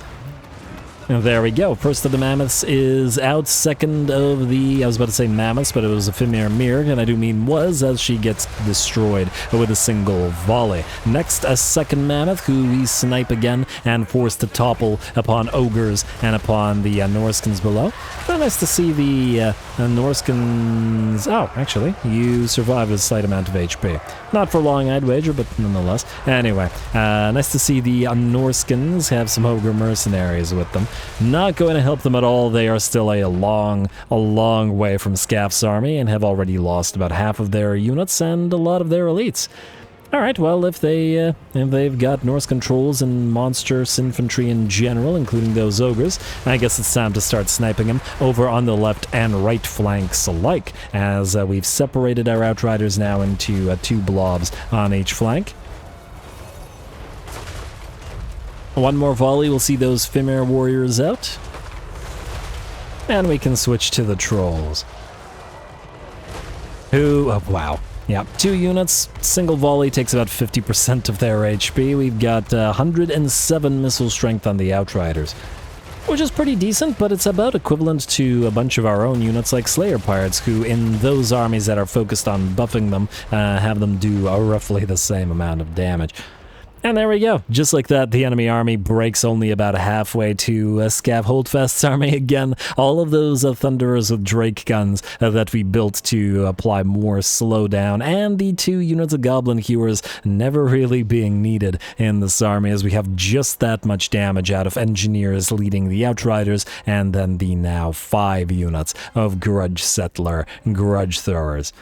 Speaker 1: And there we go. First of the Mammoths is out. Second of the... I was about to say Mammoths, but it was a Fimir Mir, and I do mean was, as she gets destroyed with a single volley. Next, a second Mammoth, who we snipe again and forced to topple upon Ogres and upon the Norskins below. Very nice to see the Norskins... Oh, actually, you survived with a slight amount of HP. Not for long, I'd wager, but nonetheless. Anyway, nice to see the Norskins have some Ogre mercenaries with them. Not going to help them at all. They are still a long way from Scaf's army and have already lost about half of their units and a lot of their elites. Alright, well, if they've got Norse controls and monstrous infantry in general, including those ogres, I guess it's time to start sniping them over on the left and right flanks alike, as we've separated our Outriders now into two blobs on each flank. One more volley, we'll see those Fimir warriors out. And we can switch to the trolls. Who, oh, wow. Yeah, 2 units, single volley takes about 50% of their HP. We've got 107 missile strength on the Outriders. which is pretty decent, but it's about equivalent to a bunch of our own units like Slayer Pirates, who in those armies that are focused on buffing them, have them do roughly the same amount of damage. And there we go. Just like that, the enemy army breaks only about halfway to Scav Holdfast's army again. All of those Thunderers with Drake guns that we built to apply more slowdown, and the 2 units of Goblin Hewers never really being needed in this army, as we have just that much damage out of Engineers leading the Outriders, and then the now 5 units of Grudge Settler Grudge Throwers.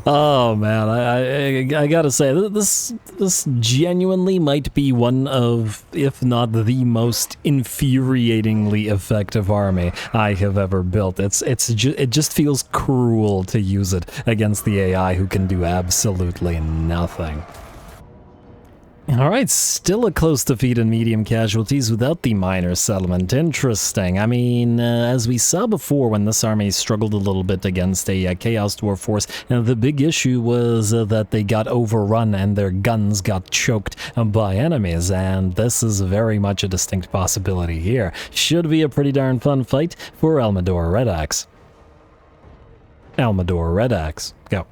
Speaker 1: Oh man, I gotta say, this genuinely might be one of, if not the most infuriatingly effective army I have ever built. It just feels cruel to use it against the AI, who can do absolutely nothing. Alright, still a close defeat in medium casualties without the minor settlement. Interesting. I mean, as we saw before when this army struggled a little bit against a Chaos Dwarf force, the big issue was that they got overrun and their guns got choked by enemies, and this is very much a distinct possibility here. Should be a pretty darn fun fight for Elmador Red Axe. Elmador Red Axe, go.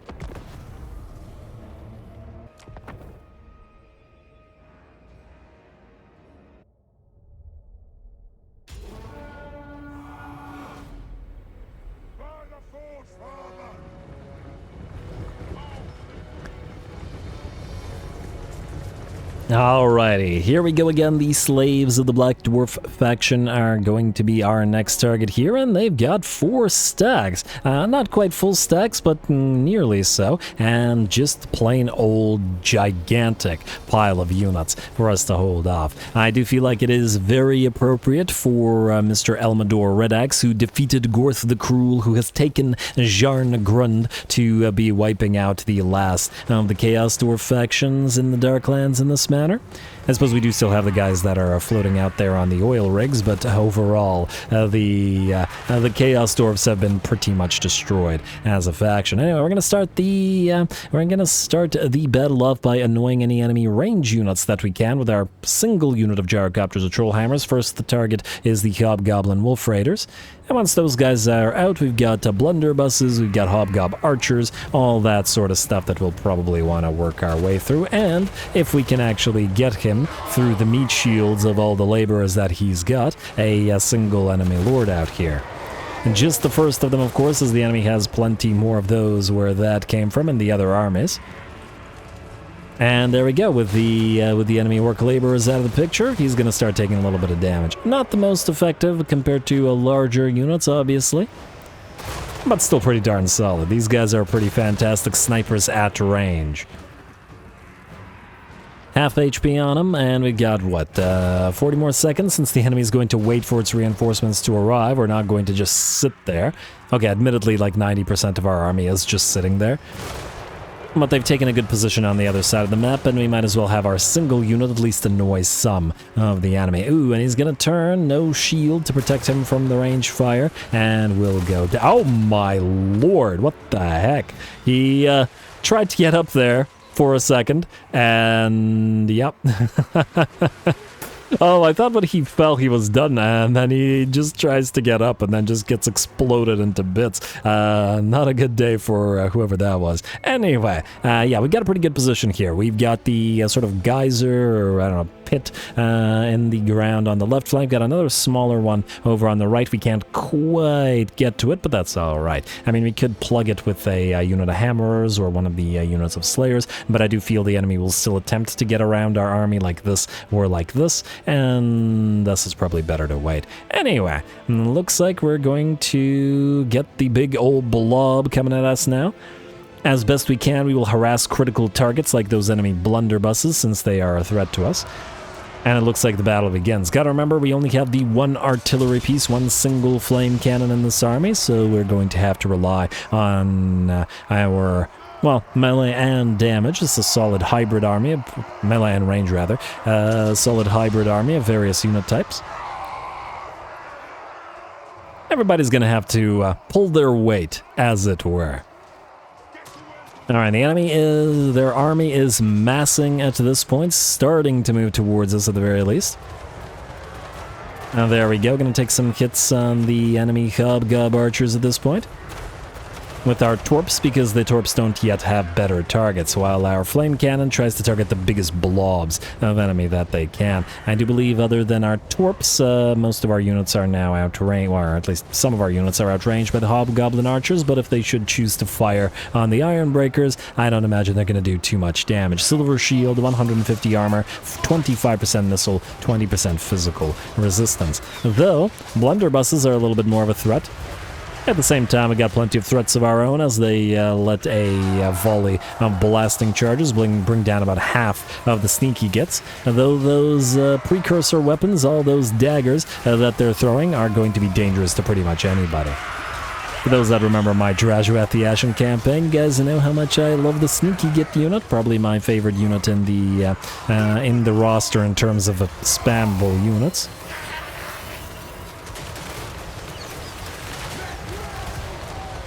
Speaker 1: Alrighty, here we go again. The Slaves of the Black Dwarf faction are going to be our next target here, and they've got 4 stacks. Not quite full stacks, but nearly so, and just plain old gigantic pile of units for us to hold off. I do feel like it is very appropriate for Mr. Elmador Red Axe, who defeated Gorth the Cruel, who has taken Jarn Grund to be wiping out the last of the Chaos Dwarf factions in the Darklands in this manner. I suppose we do still have the guys that are floating out there on the oil rigs, but overall, the Chaos Dwarfs have been pretty much destroyed as a faction. Anyway, we're gonna start the battle off by annoying any enemy range units that we can with our single unit of gyrocopters or trollhammers. First, the target is the Hobgoblin Wolf Raiders. And once those guys are out, we've got blunderbusses, we've got hobgob archers, all that sort of stuff that we'll probably want to work our way through. And if we can actually get him through the meat shields of all the laborers that he's got, a single enemy lord out here. And just the first of them, of course, as the enemy has plenty more of those where that came from in the other armies. And there we go, with the enemy work laborers out of the picture, he's going to start taking a little bit of damage. Not the most effective compared to larger units, obviously, but still pretty darn solid. These guys are pretty fantastic snipers at range. Half HP on him, and we've got, what, 40 more seconds since the enemy's going to wait for its reinforcements to arrive. We're not going to just sit there. Okay, admittedly, like 90% of our army is just sitting there. But they've taken a good position on the other side of the map, and we might as well have our single unit at least annoy some of the enemy. Ooh, and he's gonna turn, no shield to protect him from the range fire, and we'll go down. Oh my lord, what the heck? He tried to get up there for a second, and yep. Oh, I thought when he fell he was done, and then he just tries to get up and then just gets exploded into bits. Not a good day for whoever that was. Anyway, yeah, we got a pretty good position here. We've got the sort of geyser, or I don't know, pit in the ground on the left flank. Got another smaller one over on the right. We can't quite get to it, but that's all right. I mean, we could plug it with a unit of hammerers or one of the units of slayers, but I do feel the enemy will still attempt to get around our army like this or like this, and thus it's probably better to wait. Anyway, looks like we're going to get the big old blob coming at us now. As best we can, we will harass critical targets like those enemy blunderbusses, since they are a threat to us. And it looks like the battle begins. Gotta remember, we only have the one artillery piece, one single flame cannon in this army, so we're going to have to rely on our, well, melee and damage. It's a solid hybrid army, melee and range rather, solid hybrid army of various unit types. everybody's going to have to pull their weight, as it were. Alright, their army is massing at this point, starting to move towards us at the very least. Now there we go, going to take some hits on the enemy Hobgob archers at this point. With our Torps, because the Torps don't yet have better targets, while our Flame Cannon tries to target the biggest blobs of enemy that they can. I do believe other than our Torps, most of our units are now outrange, or at least some of our units are outranged by the Hobgoblin archers, but if they should choose to fire on the Iron Breakers, I don't imagine they're going to do too much damage. Silver Shield, 150 armor, 25% missile, 20% physical resistance. Though, blunderbusses are a little bit more of a threat. At the same time, we got plenty of threats of our own as they let a volley of blasting charges bring down about half of the sneak he gets. Though those precursor weapons, all those daggers that they're throwing, are going to be dangerous to pretty much anybody. For those that remember my Drazuath the Ashen campaign, you guys know how much I love the Sneaky Git unit. Probably my favorite unit in the roster in terms of spammable units.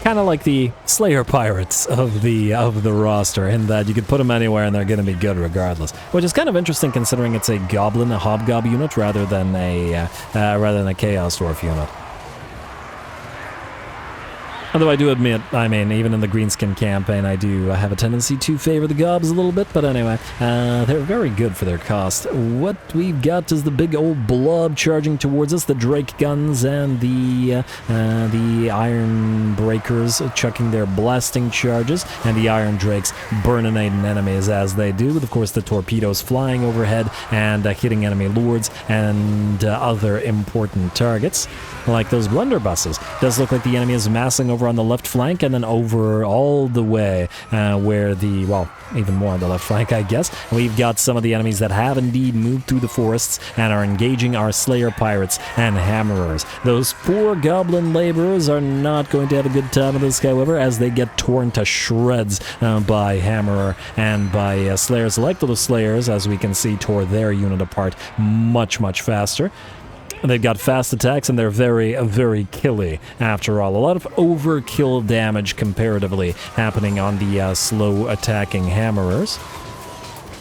Speaker 1: Kind of like the Slayer Pirates of the roster, in that you could put them anywhere and they're going to be good regardless. Which is kind of interesting considering it's a Hobgob unit rather than a Chaos Dwarf unit. Although I do admit, I mean, even in the Greenskin campaign, I do have a tendency to favor the Gobs a little bit, but anyway, they're very good for their cost. What we've got is the big old blob charging towards us, the Drake guns and the Iron Breakers chucking their blasting charges, and the Iron Drakes burninating enemies as they do, with of course the torpedoes flying overhead and hitting enemy lords and other important targets, like those blunderbusses. Does look like the enemy is massing over on the left flank and then over all the way even more on the left flank, I guess. We've got some of the enemies that have indeed moved through the forests and are engaging our Slayer Pirates and Hammerers. Those poor Goblin Laborers are not going to have a good time with this, however, as they get torn to shreds by Hammerer and by Slayers. Like the Slayers, as we can see, tore their unit apart much, much faster. They've got fast attacks, and they're very, very killy, after all. A lot of overkill damage, comparatively, happening on the slow-attacking Hammerers,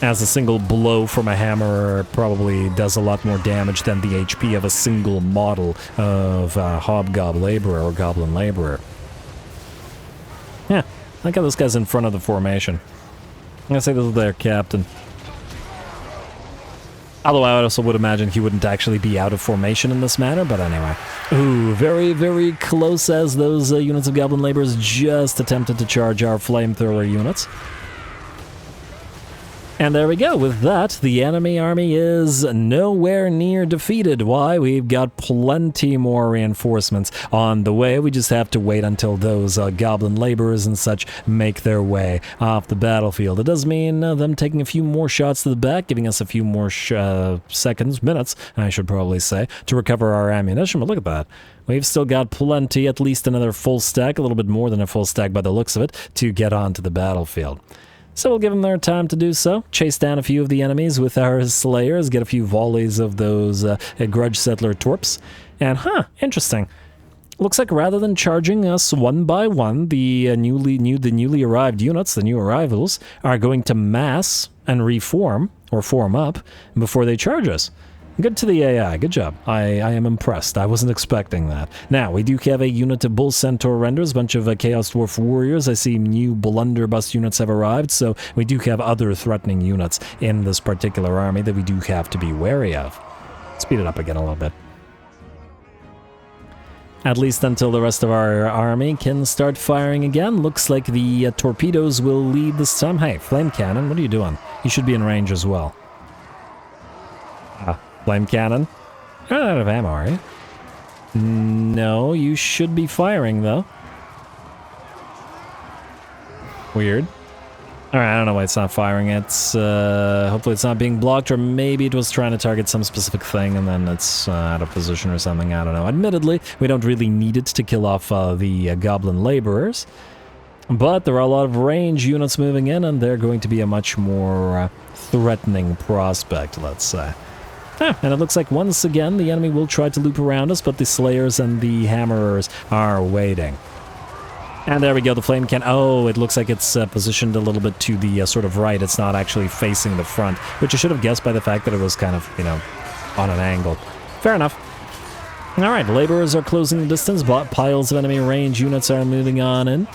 Speaker 1: as a single blow from a Hammerer probably does a lot more damage than the HP of a single model of Hobgob Laborer or Goblin Laborer. Yeah, I like how this guy's in front of the formation. I'm gonna say this is their captain. Although I also would imagine he wouldn't actually be out of formation in this manner, but anyway. Ooh, very, very close as those units of Goblin Laborers just attempted to charge our flamethrower units. And there we go. With that, the enemy army is nowhere near defeated. Why? We've got plenty more reinforcements on the way. We just have to wait until those Goblin Laborers and such make their way off the battlefield. It does mean them taking a few more shots to the back, giving us a few more minutes, I should probably say, to recover our ammunition. But look at that. We've still got plenty, at least another full stack, a little bit more than a full stack by the looks of it, to get onto the battlefield. So we'll give them their time to do so, chase down a few of the enemies with our Slayers, get a few volleys of those Grudge Settler Torps, and interesting. Looks like rather than charging us one by one, the newly arrived units, the new arrivals, are going to mass and reform, or form up, before they charge us. Good to the AI, good job. I am impressed. I wasn't expecting that. Now, we do have a unit of Bull Centaur Renders, a bunch of Chaos Dwarf Warriors. I see new Blunderbuss units have arrived, so we do have other threatening units in this particular army that we do have to be wary of. Speed it up again a little bit. At least until the rest of our army can start firing again. Looks like the torpedoes will lead this time. Hey, Flame Cannon, what are you doing? You should be in range as well. Flame Cannon. You're not out of ammo, are you? No, you should be firing, though. Weird. Alright, I don't know why it's not firing. It's, hopefully it's not being blocked, or maybe it was trying to target some specific thing, and then it's out of position or something, I don't know. Admittedly, we don't really need it to kill off the Goblin Laborers, but there are a lot of range units moving in, and they're going to be a much more threatening prospect, let's say. And it looks like once again the enemy will try to loop around us, but the Slayers and the Hammerers are waiting. And there we go, the flame can... Oh, it looks like it's positioned a little bit to the sort of right. It's not actually facing the front, which I should have guessed by the fact that it was kind of, you know, on an angle. Fair enough. Alright, laborers are closing the distance, but piles of enemy range units are moving on in.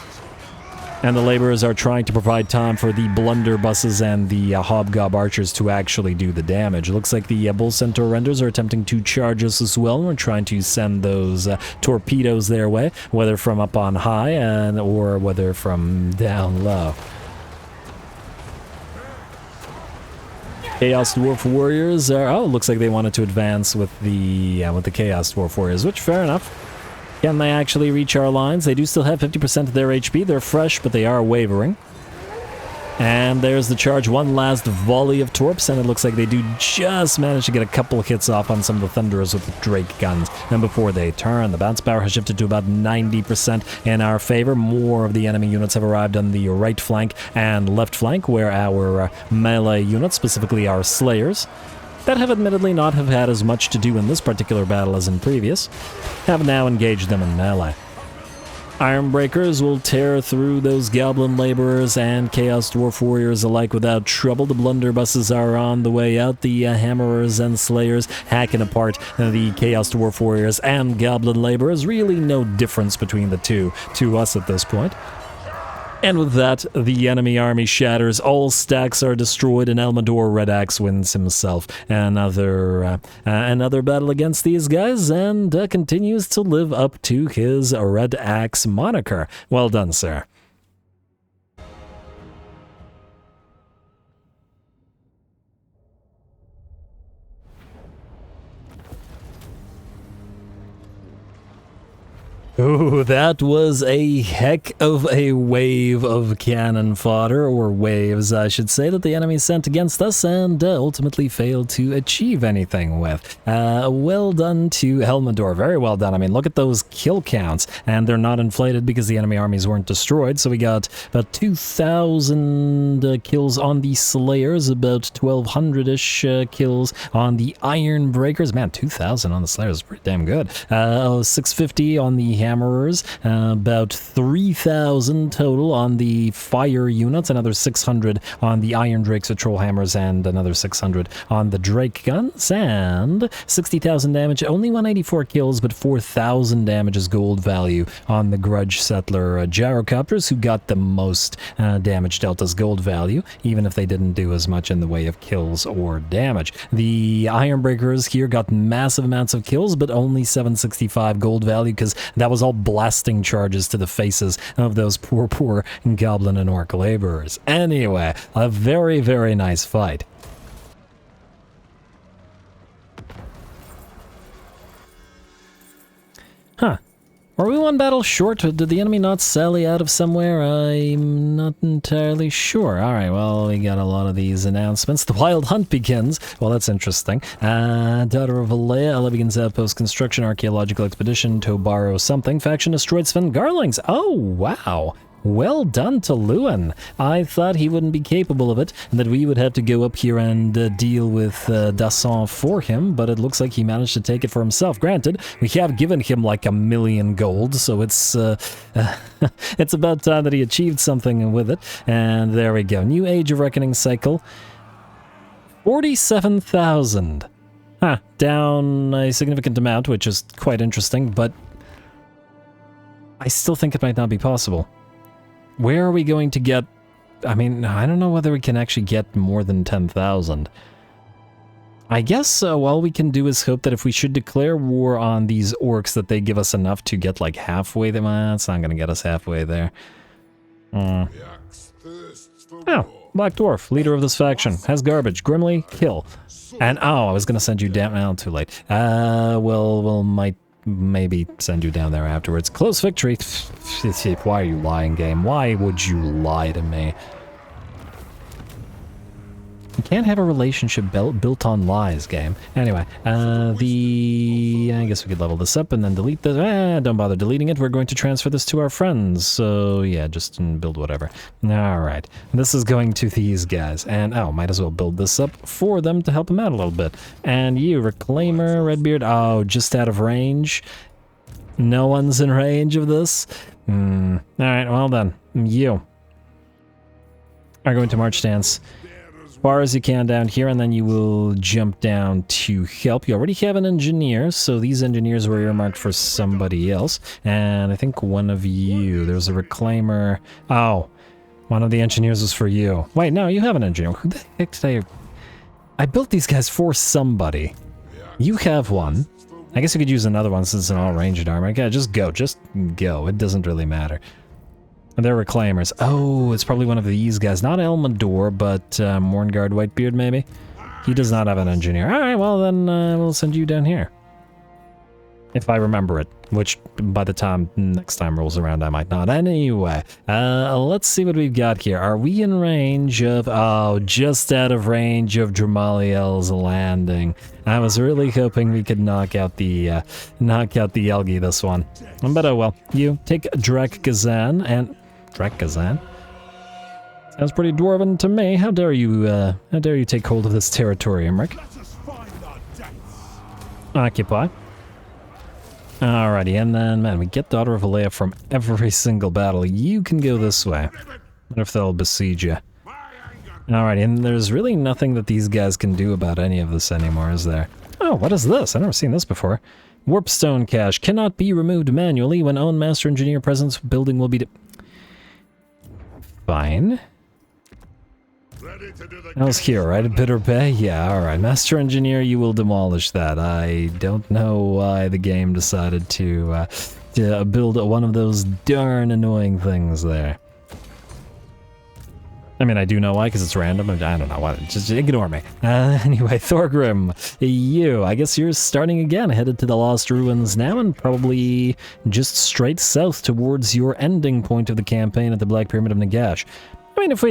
Speaker 1: And the laborers are trying to provide time for the blunderbusses and the hobgob archers to actually do the damage. It looks like the bull centaur renders are attempting to charge us as well. We're trying to send those torpedoes their way, whether from up on high or whether from down low. Chaos Dwarf Warriors are... Oh, looks like they wanted to advance with the Chaos Dwarf Warriors, which fair enough. Can they actually reach our lines? They do still have 50% of their HP. They're fresh, but they are wavering. And there's the charge. One last volley of torps, and it looks like they do just manage to get a couple hits off on some of the Thunderers with the Drake guns. And before they turn, the bounce power has shifted to about 90% in our favor. More of the enemy units have arrived on the right flank and left flank, where our melee units, specifically our Slayers, that have admittedly not have had as much to do in this particular battle as in previous, have now engaged them in melee. Ironbreakers will tear through those Goblin Laborers and Chaos Dwarf Warriors alike without trouble. The blunderbusses are on the way out. The Hammerers and Slayers hacking apart the Chaos Dwarf Warriors and Goblin Laborers. Really no difference between the two to us at this point. And with that, the enemy army shatters, all stacks are destroyed, and Elmador Red Axe wins himself another battle against these guys, and continues to live up to his Red Axe moniker. Well done, sir. Ooh, that was a heck of a wave of cannon fodder, or waves, I should say, that the enemy sent against us and ultimately failed to achieve anything with. Well done to Helmador, very well done. I mean, look at those kill counts, and they're not inflated because the enemy armies weren't destroyed, so we got about 2,000 kills on the Slayers, about 1,200-ish kills on the Iron Breakers. Man, 2,000 on the Slayers is pretty damn good. 650 on the Hammerers, about 3,000 total on the fire units, another 600 on the Iron Drakes with Troll Hammers, and another 600 on the Drake guns, and 60,000 damage, only 184 kills, but 4,000 damage is gold value on the Grudge Settler Gyrocopters, who got the most damage dealt as gold value, even if they didn't do as much in the way of kills or damage. The Iron Breakers here got massive amounts of kills, but only 765 gold value, because that was all blasting charges to the faces of those poor Goblin and Orc laborers. Anyway, a very, very nice fight. Huh. Are we one battle short? Did the enemy not sally out of somewhere? I'm not entirely sure. Alright, well, we got a lot of these announcements. The Wild Hunt begins. Well, that's interesting. Daughter of Alea, Ella begins outpost construction, archaeological expedition, Tobaro something. Faction destroyed Sven Garlings. Oh, wow. Well done to Lewin. I thought he wouldn't be capable of it, and that we would have to go up here and deal with Dasson for him, but it looks like he managed to take it for himself. Granted, we have given him like 1,000,000 gold, so it's it's about time that he achieved something with it. And there we go. New Age of Reckoning cycle. 47,000. Huh, down a significant amount, which is quite interesting, but I still think it might not be possible. Where are we going to get... I mean, I don't know whether we can actually get more than 10,000. I guess all we can do is hope that if we should declare war on these orcs, that they give us enough to get like halfway there. That's not going to get us halfway there. Oh, Black Dwarf, leader of this faction. Has garbage. Grimly, kill. And oh, I was going to send you down... Well, too late. Well, might... maybe send you down there afterwards. Close victory. Why are you lying, game? Why would you lie to me? Can't have a relationship built on lies, game. Anyway, I guess we could level this up and then delete this. Don't bother deleting it. We're going to transfer this to our friends. So yeah, just build whatever. All right, this is going to these guys, and oh, might as well build this up for them to help them out a little bit. And you, Reclaimer, Redbeard. Oh, just out of range. No one's in range of this. All right, well then, you are going to march stance far as you can down here, and then you will jump down to help. You already have an engineer, so these engineers were earmarked for somebody else. And I think one of you, there's a reclaimer. Oh, one of the engineers was for you. Wait, no, you have an engineer. Who the heck did I built these guys for somebody. You have one. I guess you could use another one since it's an all-ranged armor. Okay, just go. It doesn't really matter. They're reclaimers. Oh, it's probably one of these guys. Not Elmador, but Morngard Whitebeard, maybe? He does not have an engineer. Alright, well then we'll send you down here. If I remember it. Which, by the time next time rolls around, I might not. Anyway, let's see what we've got here. Are we in range of... Oh, just out of range of Dramaliel's landing. I was really hoping we could knock out the Elgi this one. But oh well. You take Drak-Kazan and... Drak-Kazan? Sounds pretty dwarven to me. How dare you take hold of this territory, Imric? Occupy. Alrighty, and then, man, we get Daughter of Alea from every single battle. You can go this way. What if they'll besiege you? Alrighty, and there's really nothing that these guys can do about any of this anymore, is there? Oh, what is this? I've never seen this before. Warpstone cache cannot be removed manually when own Master Engineer presence building will be... Fine. That was here, right? At Bitter Bay? Yeah, alright. Master Engineer, you will demolish that. I don't know why the game decided to build one of those darn annoying things there. I mean, I do know why, because it's random. I don't know why. Just ignore me. Anyway, Thorgrim, I guess you're starting again, headed to the Lost Ruins now, and probably just straight south towards your ending point of the campaign at the Black Pyramid of Nagash. I mean, if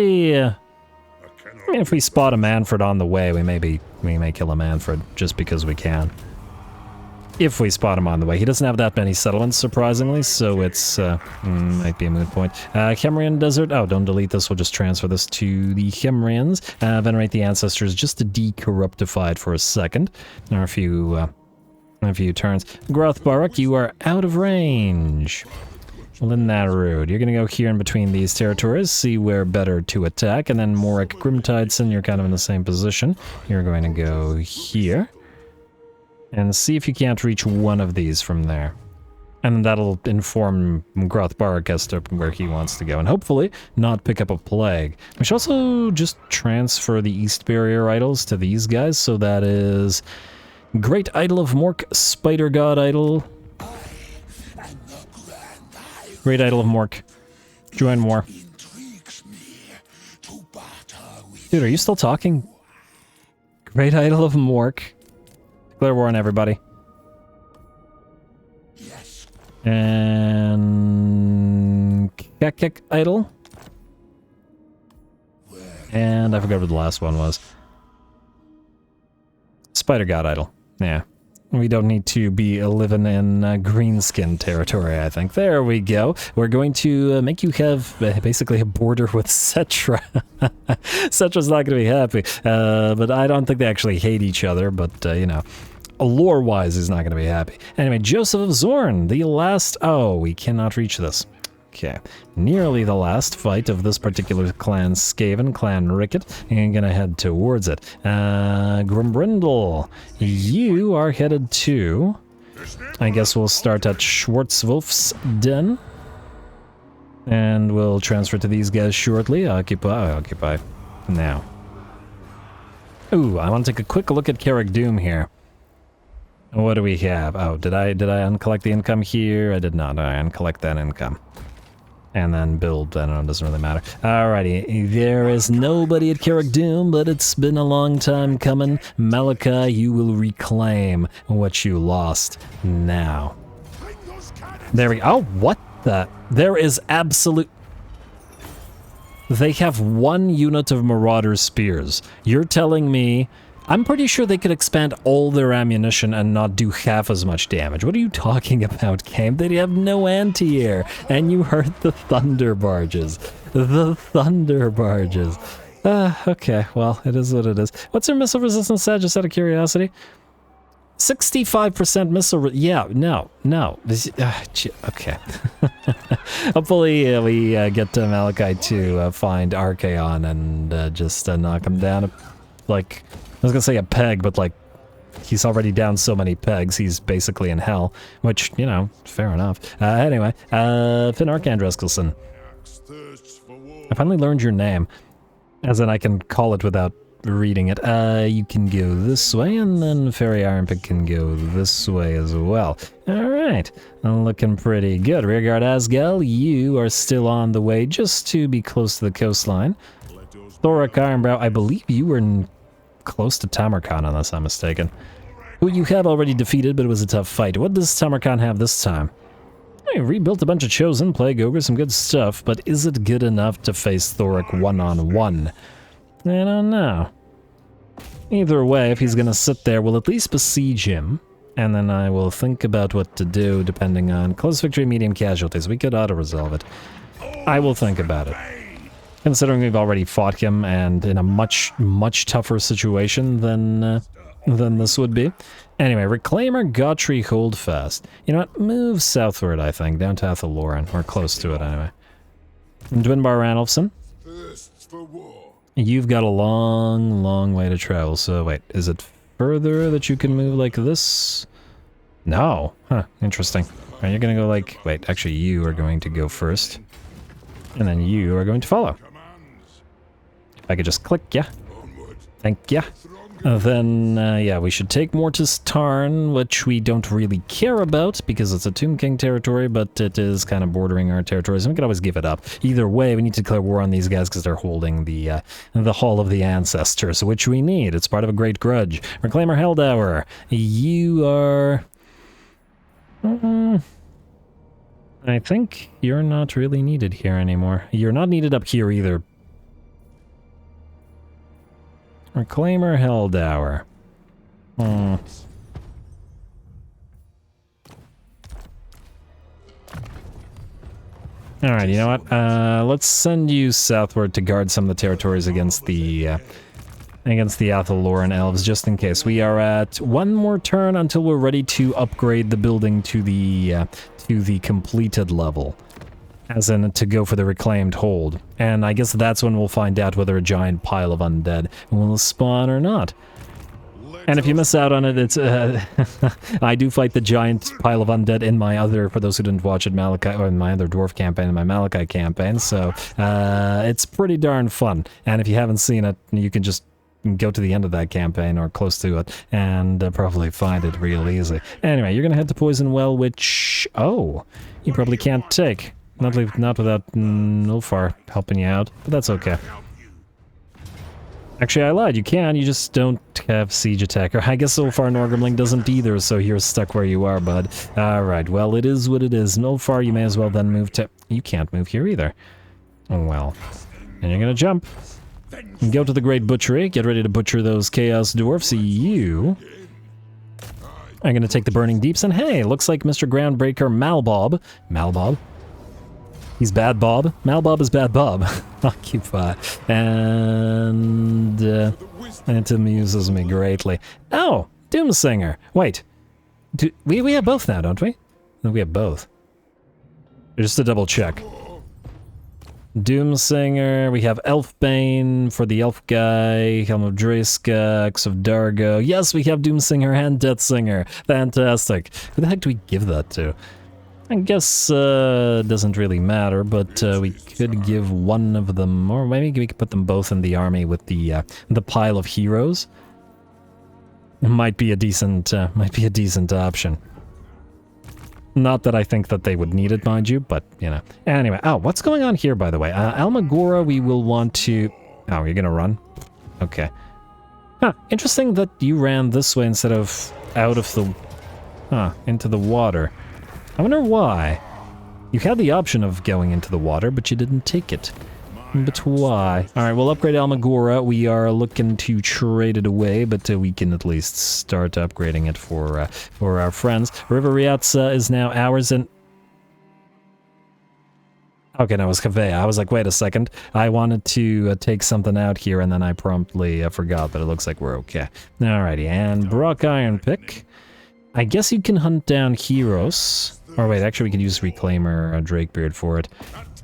Speaker 1: we spot a Manfred on the way, we may kill a Manfred just because we can. If we spot him on the way. He doesn't have that many settlements, surprisingly, so it's, might be a moot point. Khemrian Desert. Oh, don't delete this. We'll just transfer this to the Khemrians. Venerate the Ancestors just to decorruptify it for a second. Or a few turns. Grothbarak, you are out of range. Linnarude, you're gonna go here in between these territories, see where better to attack, and then Morik Grimtidson, you're kind of in the same position. You're going to go here. And see if you can't reach one of these from there. And that'll inform Grothbarak as to where he wants to go. And hopefully not pick up a plague. We should also just transfer the East Barrier idols to these guys. So that is Great Idol of Mork, Spider God Idol. Great Idol of Mork. Join war. Dude, are you still talking? Great Idol of Mork. Declare war on everybody. Yes. And Kekek Idol. And I forgot what the last one was. Spider God Idol. Yeah. We don't need to be living in greenskin territory, I think. There we go. We're going to make you have basically a border with Cetra. Cetra's not going to be happy. But I don't think they actually hate each other, but, you know, lore-wise, he's not going to be happy. Anyway, Joseph of Zorn, the last... Oh, we cannot reach this. Okay, nearly the last fight of this particular clan, Skaven, Clan Ricket, and gonna head towards it. Grimbrindle, you are headed to... I guess we'll start at Schwarzwolf's Den. And we'll transfer to these guys shortly. Occupy now. Ooh, I want to take a quick look at Carrick Doom here. What do we have? Oh, did I uncollect the income here? I did not. I uncollect that income. And then build, I don't know, it doesn't really matter. Alrighty, there is nobody at Carrick Doom, but it's been a long time coming. Malachi, you will reclaim what you lost now. There we go. Oh, what the? There is absolute... They have 1 unit of Marauder Spears. You're telling me... I'm pretty sure they could expand all their ammunition and not do half as much damage. What are you talking about, game? They have no anti-air. And you heard the Thunder Barges. The Thunder Barges. Okay, well, it is what it is. What's their missile resistance at, just out of curiosity? 65% missile yeah, no. Okay. Hopefully we get Malachi to find Archaon and just knock him down, like, I was gonna say a peg, but like, he's already down so many pegs, he's basically in hell, which, you know, fair enough. Anyway, Finn Arkandreskelson. I finally learned your name, as in I can call it without reading it. You can go this way, and then Fairy Ironpick can go this way as well. Alright, looking pretty good. Rearguard Asgal, you are still on the way just to be close to the coastline. Thorak Ironbrow, I believe you were close to Tamarkand unless I'm mistaken. Who you have already defeated, but it was a tough fight. What does Tamarkand have this time? I rebuilt a bunch of Chosen, Plague Ogre, some good stuff, but is it good enough to face Thorak one-on-one? I don't know. Either way, if he's gonna sit there, we'll at least besiege him, and then I will think about what to do depending on close victory, medium casualties. We could auto-resolve it. I will think about it. Considering we've already fought him and in a much tougher situation than this would be. Anyway, Reclaimer, Godtree, Holdfast. You know what? Move southward, I think, down to Athaloran, or close to it anyway. Dwinbar Ranulfson. You've got a long way to travel, so wait, is it further that you can move like this? No. Huh, interesting. Right, you're gonna go like... Wait, actually you are going to go first. And then you are going to follow. If I could just click, yeah. Thank ya. Then, yeah, we should take Mortis Tarn, which we don't really care about because it's a Tomb King territory, but it is kind of bordering our territories, and we can always give it up. Either way, we need to declare war on these guys because they're holding the Hall of the Ancestors, which we need. It's part of a great grudge. Reclaimer Helldower, you are... I think you're not really needed here anymore. You're not needed up here either. Reclaimer Helldower. Alright, you know what? Let's send you southward to guard some of the territories against the Athaloran elves, just in case. We are at one more turn until we're ready to upgrade the building to the completed level. As in, to go for the reclaimed hold. And I guess that's when we'll find out whether a giant pile of undead will spawn or not. And if you miss out on it, it's... I do fight the giant pile of undead in my other, for those who didn't watch it, Malachi, or in my other dwarf campaign, and my Malachi campaign, so it's pretty darn fun. And if you haven't seen it, you can just go to the end of that campaign, or close to it, and probably find it real easy. Anyway, you're gonna head to Poison Well, which... Oh, you probably can't take. Not without Nulfar helping you out, but that's okay. Actually, I lied. You can. You just don't have Siege Attacker. I guess Nulfar Norgrimling doesn't either, so you're stuck where you are, bud. Alright, well, it is what it is. Nulfar, you may as well then move to... You can't move here either. Oh, well. And you're gonna jump. And go to the Great Butchery. Get ready to butcher those Chaos Dwarfs. You... I'm gonna take the Burning Deeps, and hey, looks like Mr. Groundbreaker Malbob. Malbob? He's Bad Bob. Malbob is Bad Bob. Occupy. And it amuses me greatly. Oh! Doomsinger! Wait. We have both now, don't we? No, we have both. Just to double check. Doomsinger, we have Elfbane for the Elf guy, Helm of Draiska, Axe of Dargo. Yes, we have Doomsinger and Deathsinger. Fantastic. Who the heck do we give that to? I guess it doesn't really matter, but we could give one of them, or maybe we could put them both in the army with the pile of heroes. It might be a decent option. Not that I think that they would need it, mind you, but you know. Anyway, oh, what's going on here, by the way? Almagora, we will want to. Oh, you're gonna run? Okay. Huh. Interesting that you ran this way instead of out of the. Into the water. I wonder why. You had the option of going into the water, but you didn't take it. But why? Alright, we'll upgrade Almagora. We are looking to trade it away, but we can at least start upgrading it for our friends. River Riazza is now ours, and... Okay, no, it was Kaveh. I was like, wait a second. I wanted to take something out here, and then I promptly forgot, but it looks like we're okay. Alrighty, and Brock Iron Pick. I guess you can hunt down heroes. Or wait, actually we can use Reclaimer Drakebeard for it.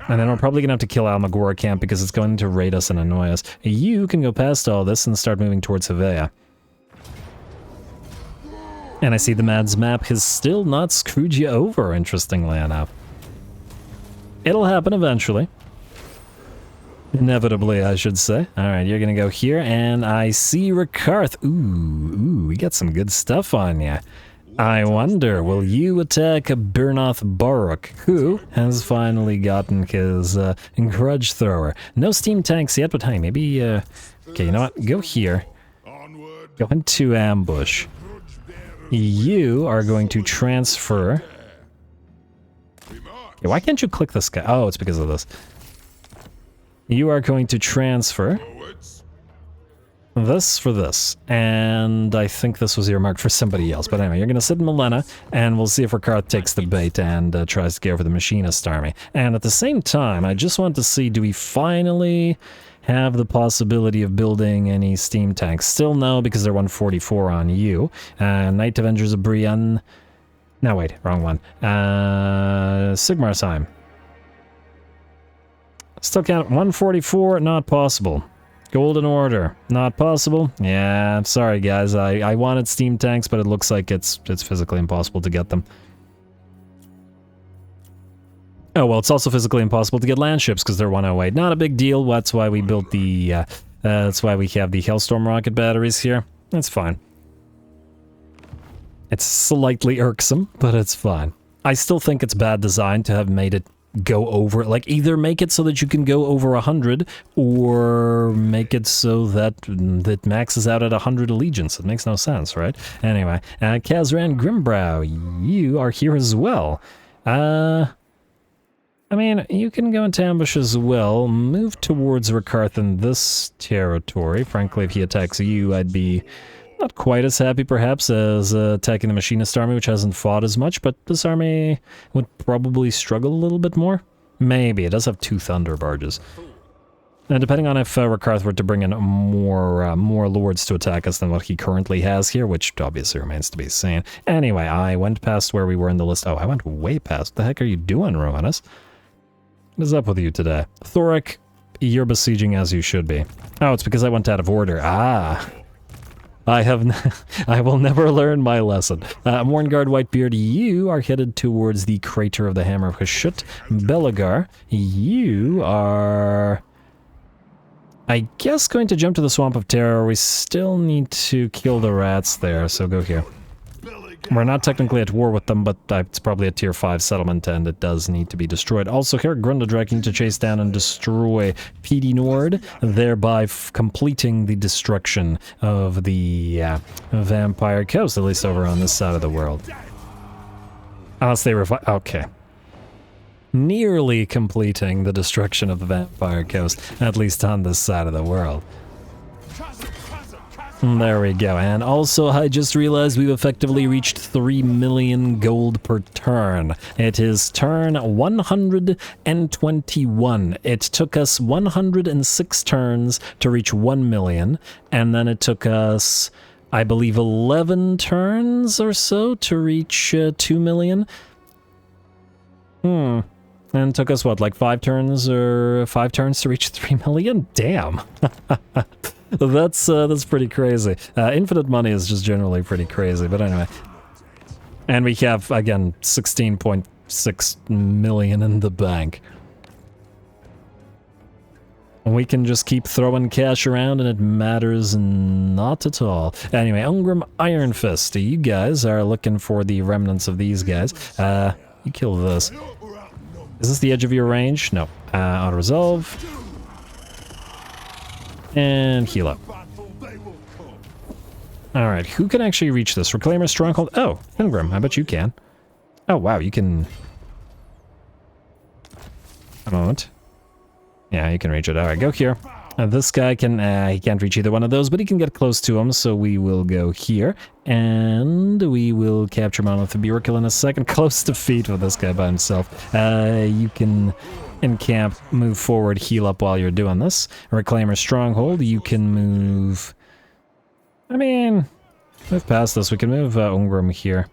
Speaker 1: And then we're probably gonna have to kill Almagora camp because it's going to raid us and annoy us. You can go past all this and start moving towards Havea. And I see the Mads map has still not screwed you over, interestingly enough. It'll happen eventually. Inevitably, I should say. Alright, you're gonna go here, and I see Rakarth. Ooh, we got some good stuff on ya. I wonder, will you attack Bernoth Baruch, who has finally gotten his Grudge Thrower? No steam tanks yet, but hey, maybe, okay, you know what? Go here. Go into ambush. You are going to transfer... Okay, why can't you click this guy? Oh, it's because of this. You are going to transfer... this for this, and I think this was earmarked for somebody else, but anyway, you're gonna sit in Milena, and we'll see if Rakarth takes the bait and tries to get over the Machinist army. And at the same time, I just want to see, do we finally have the possibility of building any steam tanks? Still no, because they're 144 on you. Night Avengers of Brienne... No, wait, wrong one. Sigmarsheim. Still count 144, not possible. Golden Order, not possible. Yeah, I'm sorry guys, I wanted steam tanks, but it looks like it's physically impossible to get them. Oh, well, it's also physically impossible to get land ships because they're 108. Not a big deal, that's why we built the, that's why we have the Hellstorm rocket batteries here. That's fine. It's slightly irksome, but it's fine. I still think it's bad design to have made it go over, like, either make it so that you can go over 100, or make it so that that maxes out at 100 allegiance. It makes no sense, right? Anyway, Kazran Grimbrow, you are here as well. I mean, you can go into ambush as well. Move towards Rakarth in this territory. Frankly, if he attacks you, I'd be not quite as happy, perhaps, as attacking the Machinist army, which hasn't fought as much, but this army would probably struggle a little bit more. Maybe. It does have 2 Thunder Barges. And depending on if Rakarth were to bring in more lords to attack us than what he currently has here, which obviously remains to be seen. Anyway, I went past where we were in the list. Oh, I went way past. What the heck are you doing, Ruinous? What is up with you today? Thoric, you're besieging as you should be. Oh, it's because I went out of order. Ah... I will never learn my lesson. Mornguard Whitebeard, you are headed towards the crater of the Hammer of Hashut. Belagar, you are... I guess going to jump to the Swamp of Terror. We still need to kill the rats there, so go here. We're not technically at war with them, but it's probably a tier 5 settlement, and it does need to be destroyed. Also, here, Grundledrak need to chase down and destroy PD Nord, thereby completing the destruction of the Vampire Coast, at least over on this side of the world. Unless they revive... Okay. Nearly completing the destruction of the Vampire Coast, at least on this side of the world. There we go, and also I just realized we've effectively reached 3 million gold per turn. It is turn 121. It took us 106 turns to reach 1 million, and then it took us, I believe, 11 turns or so to reach 2 million. And it took us, what, like 5 turns to reach 3 million? Damn. That's pretty crazy. Infinite money is just generally pretty crazy, but anyway. And we have, again, 16.6 million in the bank. We can just keep throwing cash around and it matters not at all. Anyway, Ungrim Iron Fist, you guys are looking for the remnants of these guys. You kill this. Is this the edge of your range? No. Auto-resolve. And heal up. Alright, who can actually reach this? Reclaimer Stronghold? Oh, Ingrim, I bet you can. Oh, wow, you can... A moment. Yeah, you can reach it. All right, go here. This guy can, he can't reach either one of those, but he can get close to him, so we will go here. And we will capture Monolith Buracle in a second. Close defeat with this guy by himself. You can encamp, move forward, heal up while you're doing this. Reclaimer Stronghold, you can move... I mean, move past this. We can move Ungrim here.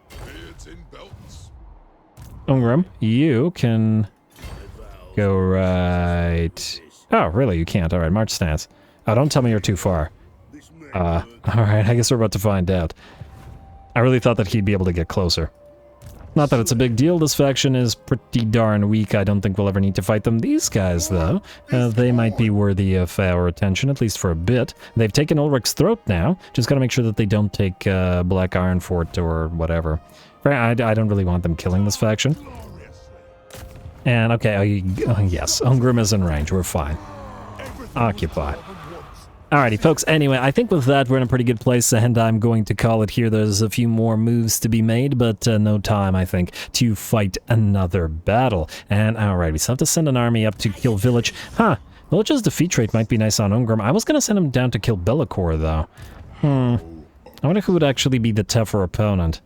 Speaker 1: Ungrim, you can go right... Oh, really? You can't. Alright, march stance. Oh, don't tell me you're too far. Alright, I guess we're about to find out. I really thought that he'd be able to get closer. Not that it's a big deal, this faction is pretty darn weak. I don't think we'll ever need to fight them. These guys, though, they might be worthy of our attention, at least for a bit. They've taken Ulrich's throat now. Just gotta make sure that they don't take Black Iron Fort or whatever. I don't really want them killing this faction. And, okay, yes, Ungrim is in range, we're fine. Occupy. Alrighty, folks, anyway, I think with that we're in a pretty good place, and I'm going to call it here. There's a few more moves to be made, but no time, I think, to fight another battle. And, alright, we still have to send an army up to kill Village. Huh, Village's defeat rate might be nice on Ungrim. I was going to send him down to kill Be'lakor, though. I wonder who would actually be the tougher opponent.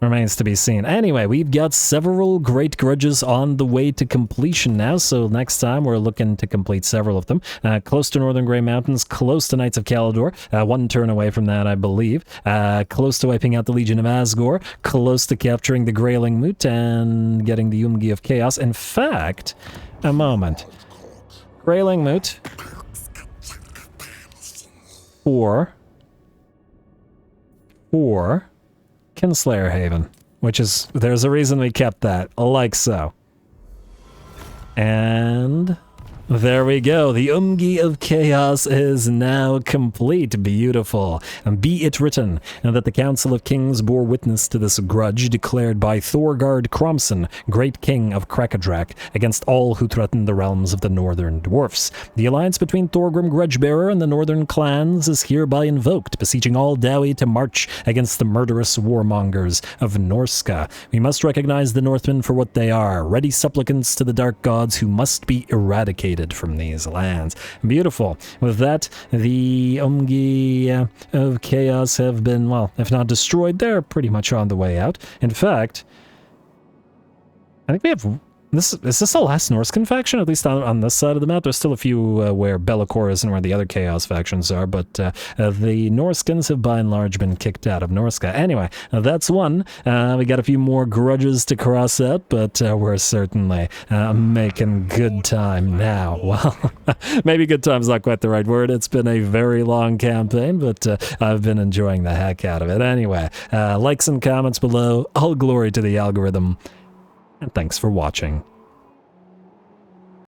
Speaker 1: Remains to be seen. Anyway, we've got several great grudges on the way to completion now, so next time we're looking to complete several of them. Close to Northern Grey Mountains, close to Knights of Kalador, one turn away from that, I believe. Close to wiping out the Legion of Asgore, close to capturing the Grayling Moot and getting the UMGI of Chaos. In fact, a moment. Grayling Moot. Or Kinslayer Haven, which is, there's a reason we kept that, like so. And there we go, the UMGI of Chaos is now complete. Beautiful. And be it written, and that the Council of Kings bore witness to this grudge declared by Thorgard Cromson, great king of Karaz-a-Karak, against all who threatened the realms of the northern dwarfs. The alliance between Thorgrim Grudgebearer and the northern clans is hereby invoked, beseeching all Dowie to march against the murderous warmongers of Norska. We must recognize the Northmen for what they are, ready supplicants to the dark gods who must be eradicated from these lands. Beautiful. With that, the UMGI of Chaos have been, well, if not destroyed, they're pretty much on the way out. In fact, I think we have... is this the last Norscan faction? At least on this side of the map. There's still a few where Be'lakor is and where the other Chaos factions are, but the Norskans have by and large been kicked out of Norska. Anyway, that's one. We got a few more grudges to cross out, but we're certainly making good time now. Well, maybe good time's not quite the right word. It's been a very long campaign, but I've been enjoying the heck out of it. Anyway, likes and comments below. All glory to the algorithm. And thanks for watching.